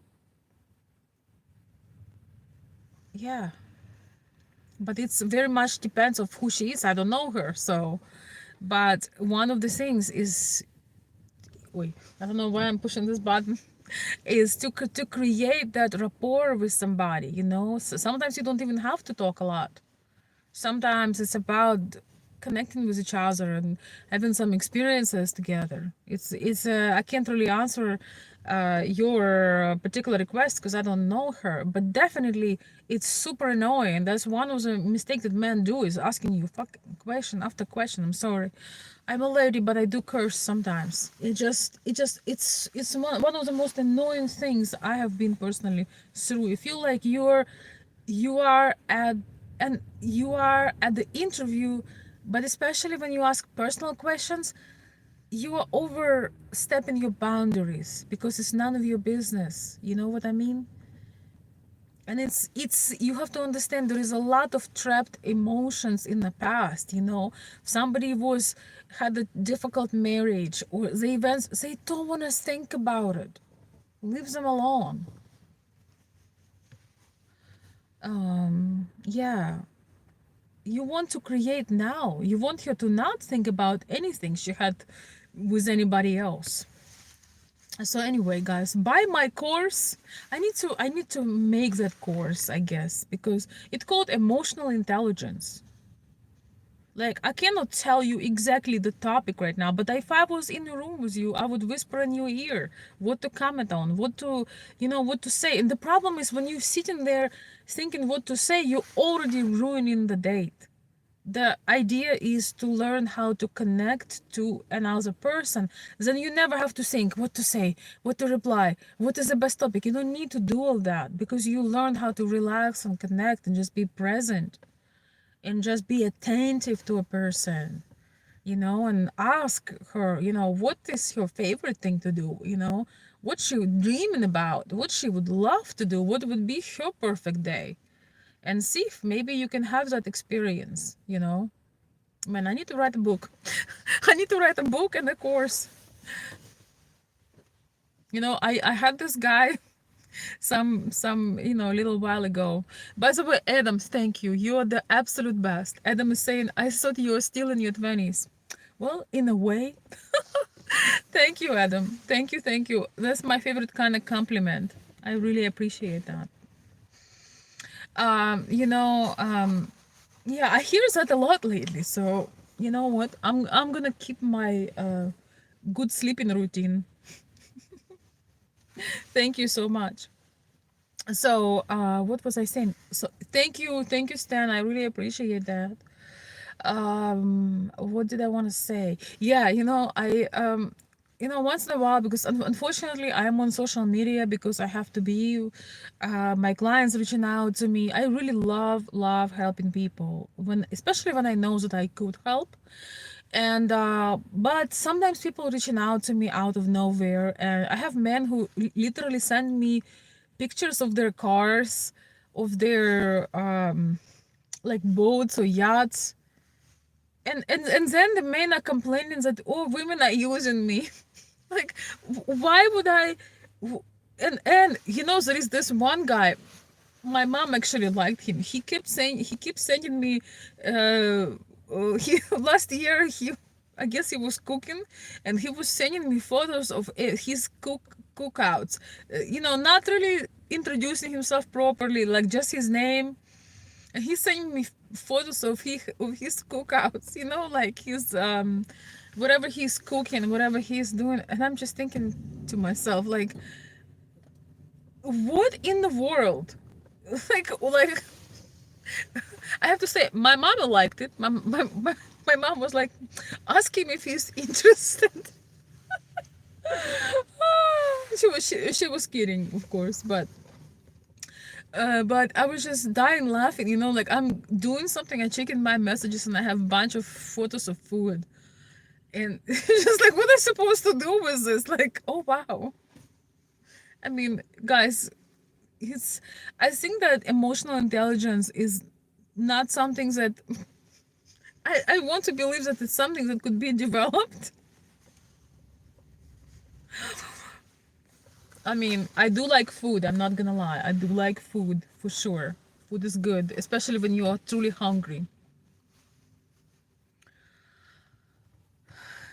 yeah, but it's very much depends of who she is. I don't know her, so but one of the things is, wait, I don't know why I'm pushing this button, is to create that rapport with somebody. So sometimes you don't even have to talk a lot. Sometimes it's about connecting with each other and having some experiences together. It's I can't really answer your particular request because I don't know her, but definitely it's super annoying. That's one of the mistakes that men do, is asking you fucking question after question. I'm sorry, I'm a lady, but I do curse sometimes. It's one of the most annoying things I have been personally through. You feel like you are at you are at the interview, but especially when you ask personal questions, you are overstepping your boundaries because it's none of your business. You know what I mean? And it's you have to understand, there is a lot of trapped emotions in the past. Somebody was had a difficult marriage, or the events, they don't want to think about it. Leave them alone. Yeah, you want to create now. You want her to not think about anything she had with anybody else. So anyway, guys, buy my course. I need to make that course, I guess, because it's called emotional intelligence. Like, I cannot tell you exactly the topic right now, but if I was in a room with you, I would whisper in your ear what to comment on, what to say. And the problem is, when you're sitting there thinking what to say, you're already ruining the date. The idea is to learn how to connect to another person. Then you never have to think what to say, what to reply, what is the best topic. You don't need to do all that, because you learn how to relax and connect and just be present and just be attentive to a person, and ask her, what is her favorite thing to do, what she would dreaming about, what she would love to do, what would be her perfect day, and see if maybe you can have that experience. Man, I need to write a book. I need to write a book and a course. I had this guy some little while ago. By the way, Adam, thank you. You are the absolute best. Adam is saying, I thought you were still in your 20s. Well, in a way. Thank you, Adam. Thank you, thank you. That's my favorite kind of compliment. I really appreciate that. Um, you know, um, yeah, I hear that a lot lately. So you know what? I'm gonna keep my good sleeping routine. Thank you so much. So what was I saying? So thank you, Stan. I really appreciate that. What did I want to say? Yeah, once in a while, because unfortunately I am on social media because I have to be. My clients reaching out to me. I really love helping people, especially when I know that I could help. And but sometimes people reaching out to me out of nowhere, and I have men who literally send me pictures of their cars, of their like boats or yachts, and then the men are complaining that, oh, women are using me. Like, why would I and there is this one guy, my mom actually liked him. He keeps sending me he last year he I guess he was cooking, and he was sending me photos of his cookouts, not really introducing himself properly, like just his name. And he's sending me photos of his cookouts, like his whatever he's cooking, whatever he's doing. And I'm just thinking to myself, like, what in the world? Like I have to say, my mama liked it. My mom was like, ask him if he's interested. She was kidding, of course, but I was just dying laughing, like I'm doing something, I check in my messages and I have a bunch of photos of food. And just like, what am I supposed to do with this? Like, oh wow. I mean, guys, it's I think that emotional intelligence is not something that I want to believe that it's something that could be developed. I mean, I do like food, I'm not gonna lie. I do like food for sure. Food is good, especially when you are truly hungry,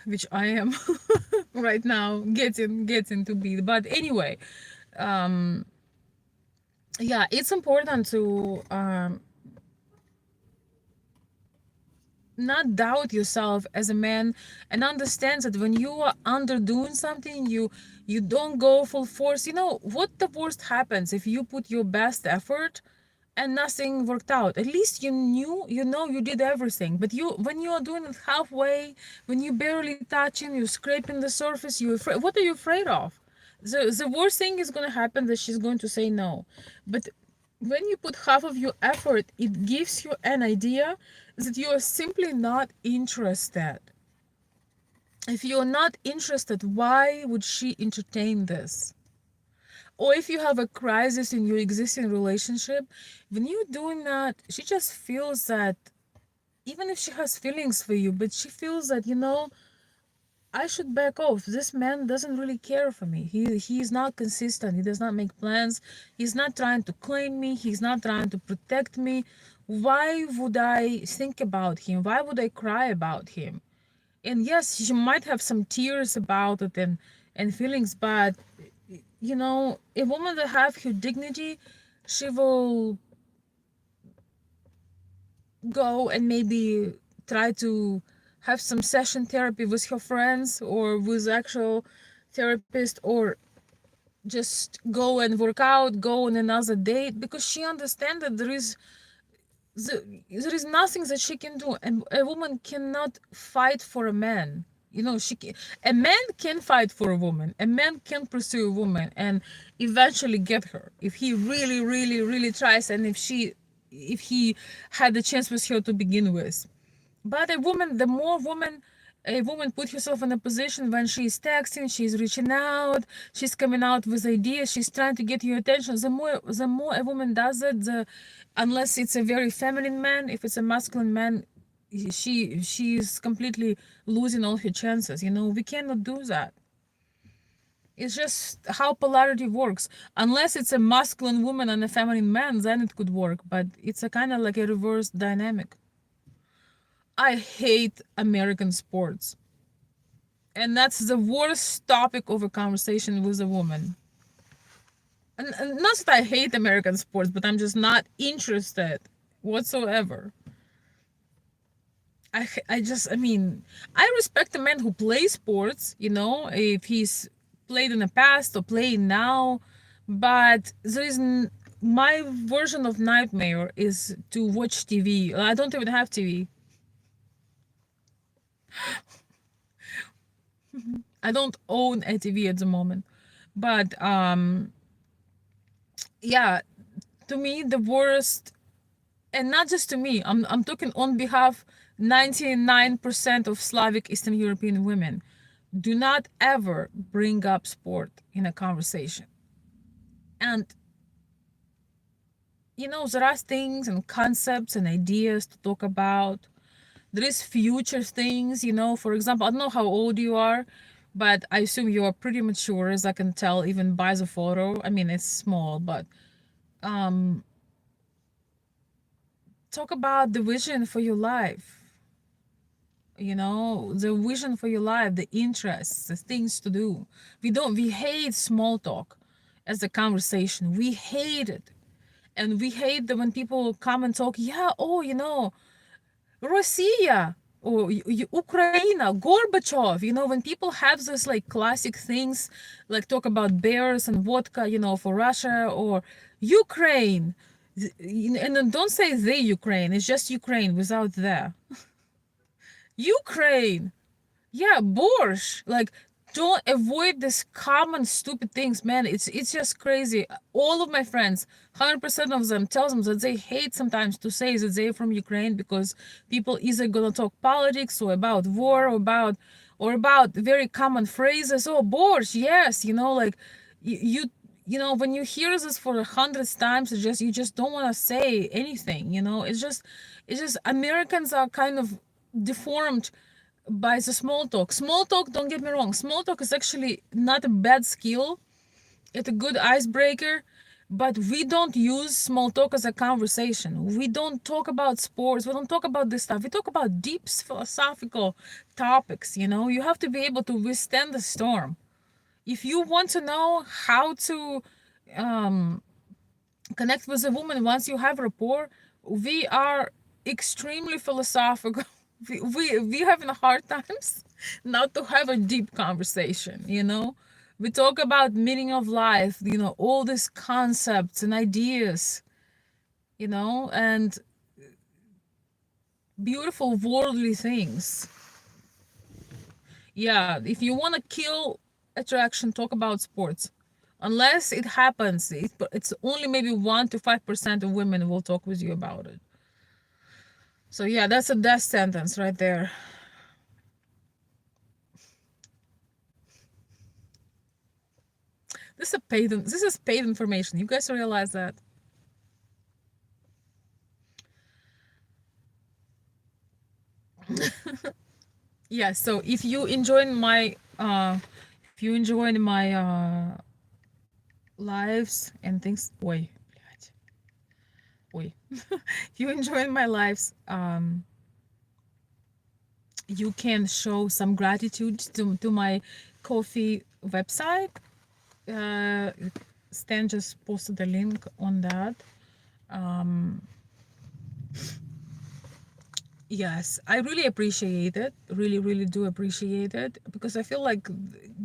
which I am right now getting to be. But anyway, yeah, it's important to not doubt yourself as a man, and understand that when you are underdoing something, you don't go full force. What the worst happens if you put your best effort and nothing worked out? At least you did everything. But when you are doing it halfway, when you barely touching, you're scraping the surface, you're afraid. What are you afraid of? The worst thing is going to happen, that she's going to say no. But when you put half of your effort, it gives you an idea that you are simply not interested. If you're not interested, why would she entertain this? Or if you have a crisis in your existing relationship, when you're doing that, she just feels that, even if she has feelings for you, but she feels that, I should back off. This man doesn't really care for me. He is not consistent. He does not make plans. He's not trying to claim me. He's not trying to protect me. Why would I think about him? Why would I cry about him? And yes, she might have some tears about it and feelings, but a woman that have her dignity, she will go and maybe try to have some session therapy with her friends or with actual therapist, or just go and work out, go on another date, because she understands that there is nothing that she can do, and a woman cannot fight for a man. A man can fight for a woman. A man can pursue a woman and eventually get her if he really, really, really tries, and if he had the chance with her to begin with. But the more a woman put herself in a position when she's texting, she's reaching out, she's coming out with ideas, she's trying to get your attention. The more a woman does it, unless it's a very feminine man, if it's a masculine man, she's completely losing all her chances. We cannot do that. It's just how polarity works. Unless it's a masculine woman and a feminine man, then it could work. But it's a kind of like a reverse dynamic. I hate American sports. And that's the worst topic of a conversation with a woman. And not that I hate American sports, but I'm just not interested whatsoever. I respect a man who plays sports, if he's played in the past or playing now, but my version of nightmare is to watch TV. I don't even have TV. I don't own a TV at the moment. But yeah, to me the worst, and not just to me, I'm talking on behalf 99% of Slavic Eastern European women do not ever bring up sport in a conversation. And there are things and concepts and ideas to talk about. There is future things, for example, I don't know how old you are, but I assume you are pretty mature, as I can tell even by the photo. I mean, it's small, but um talk about the vision for your life, the vision for your life, the interests, the things to do. We hate small talk as a conversation. We hate it. And we hate that when people come and talk, yeah, oh, Russia or Ukraine, Gorbachev, when people have this like classic things, like talk about bears and vodka, for Russia or Ukraine. And then don't say the Ukraine, it's just Ukraine without the. Ukraine. Yeah, borscht. Like, don't avoid this common stupid things, man. It's just crazy. All of my friends, 100% of them, tells them that they hate sometimes to say that they're from Ukraine because people either gonna talk politics or about war or about very common phrases. Oh, borscht, yes, like you when you hear this for 100 times, you just don't want to say anything. It's just Americans are kind of deformed by the small talk. Small talk, don't get me wrong, small talk is actually not a bad skill. It's a good icebreaker, but we don't use small talk as a conversation. We don't talk about sports. We don't talk about this stuff. We talk about deep philosophical topics. You have to be able to withstand the storm. If you want to know how to um, connect with a woman once you have rapport, we are extremely philosophical. We having hard times not to have a deep conversation. We talk about meaning of life, all these concepts and ideas, and beautiful worldly things. Yeah, if you want to kill attraction, talk about sports. Unless it happens, it's only maybe 1 to 5% of women will talk with you about it. So yeah, that's a death sentence right there. This is paid information. You guys realize that? Yeah, so if you enjoyed my lives and things, wait. If you enjoyed my lives, you can show some gratitude to my coffee website. uh Stan just posted a link on that. um Yes, I really appreciate it. Really, really do appreciate it because I feel like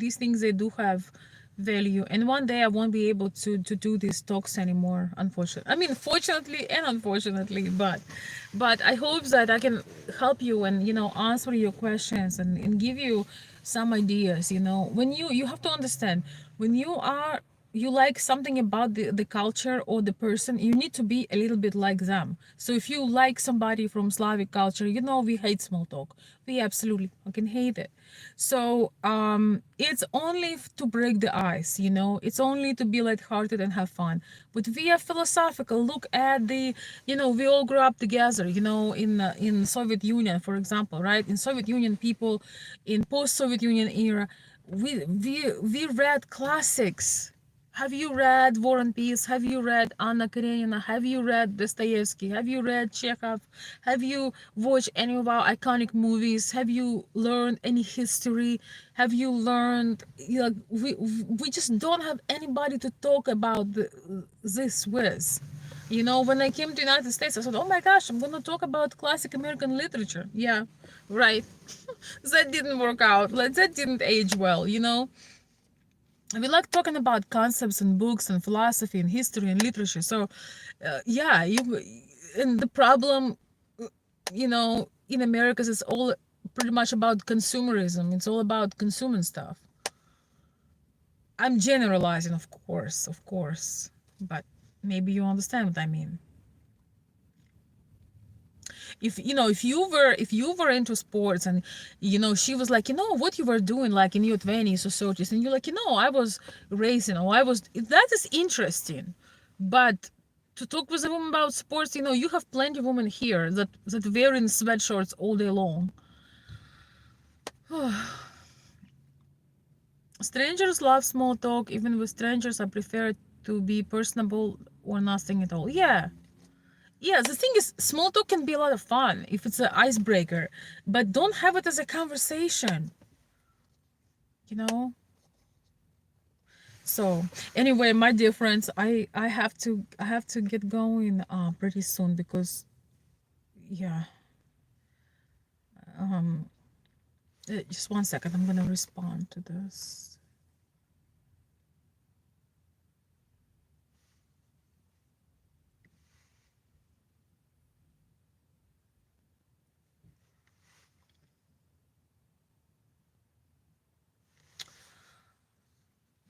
these things, they do have value. And one day I won't be able to do these talks anymore, unfortunately. I mean, fortunately and unfortunately, but I hope that I can help you and answer your questions and give you some ideas. When you have to understand, when you like something about the culture or the person, you need to be a little bit like them. So if you like somebody from Slavic culture, we hate small talk. We absolutely fucking hate it. So it's only to break the ice. It's only to be lighthearted and have fun. But we are philosophical. Look at we all grew up together. In Soviet Union, for example, right? In Soviet Union, people in post-Soviet Union era, we read classics. Have you read War and Peace? Have you read Anna Karenina? Have you read Dostoevsky? Have you read Chekhov? Have you watched any of our iconic movies? Have you learned any history? Have you learned, we just don't have anybody to talk about this with. When I came to United States, I said, oh my gosh, I'm going to talk about classic American literature. Yeah, right. That didn't work out. Like, that didn't age well. We like talking about concepts and books and philosophy and history and literature. So yeah, and the problem, in America is all pretty much about consumerism. It's all about consuming stuff. I'm generalizing, of course, but maybe you understand what I mean. if if you were into sports, and she was like, what you were doing like in your 20s or 30s, and you're like, I was racing, or I was, that is interesting. But to talk with a woman about sports, you have plenty of women here that wearing sweatshirts all day long. Strangers love small talk. Even with strangers, I prefer to be personable or nothing at all. Yeah, the thing is, small talk can be a lot of fun if it's an icebreaker, but don't have it as a conversation, you know? So anyway, my dear friends, I have to get going pretty soon, because yeah, um just one second, I'm gonna respond to this.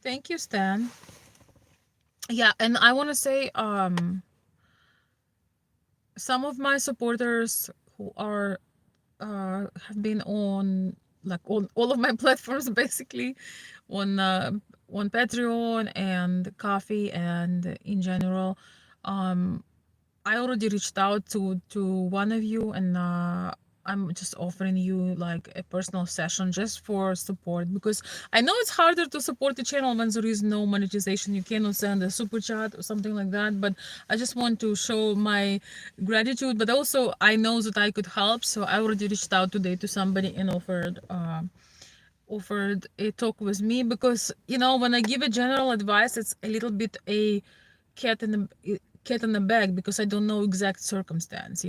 Thank you, Stan. Yeah, and I want to say, some of my supporters who are have been on, like, on all of my platforms, basically, on Patreon and Coffee and in general. um I already reached out to one of you, and I'm just offering you like a personal session just for support, because I know it's harder to support the channel when there is no monetization. You cannot send a super chat or something like that, but I just want to show my gratitude. But also, I know that I could help, so I already reached out today to somebody and offered a talk with me, because when I give a general advice, it's a little bit a cat in the cat in the bag, because I don't know exact circumstance.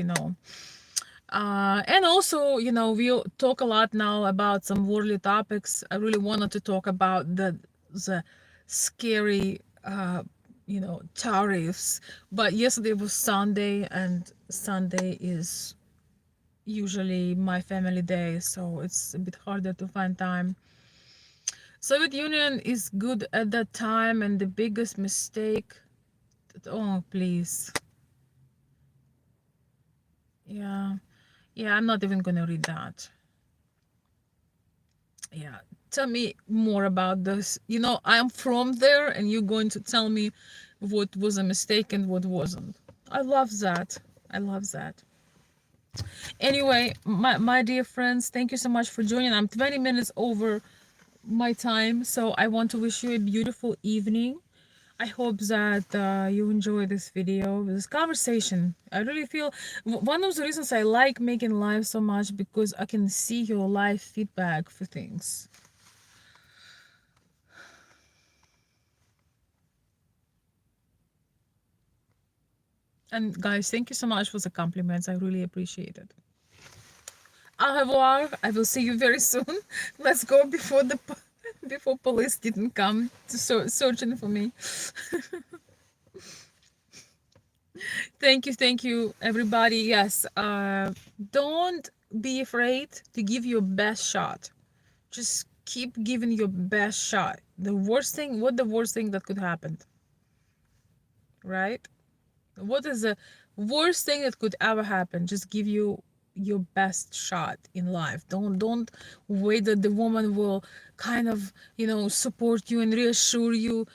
And also, we talk a lot now about some worldly topics. I really wanted to talk about the scary tariffs, but yesterday was Sunday, and Sunday is usually my family day, so it's a bit harder to find time. Soviet Union is good at that time, and the biggest mistake. Oh, please. Yeah. Yeah, I'm not even gonna read that. Yeah. Tell me more about this. I'm from there, and you're going to tell me what was a mistake and what wasn't. I love that. I love that. Anyway, my dear friends, thank you so much for joining. I'm 20 minutes over my time, so I want to wish you a beautiful evening. I hope that you enjoy this video, this conversation. I really feel one of the reasons I like making live so much, because I can see your live feedback for things. And guys, thank you so much for the compliments. I really appreciate it. Au revoir. I will see you very soon. Let's go before before police didn't come to searching for me. Thank you, everybody. Yes, don't be afraid to give your best shot. Just keep giving your best shot. The worst thing that could happen, right? What is the worst thing that could ever happen? Just give your best shot in life. Don't wait that the woman will kind of, support you and reassure you.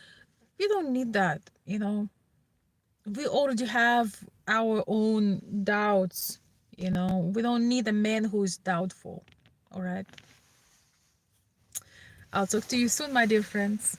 You don't need that. We already have our own doubts. We don't need a man who is doubtful. All right. I'll talk to you soon, my dear friends.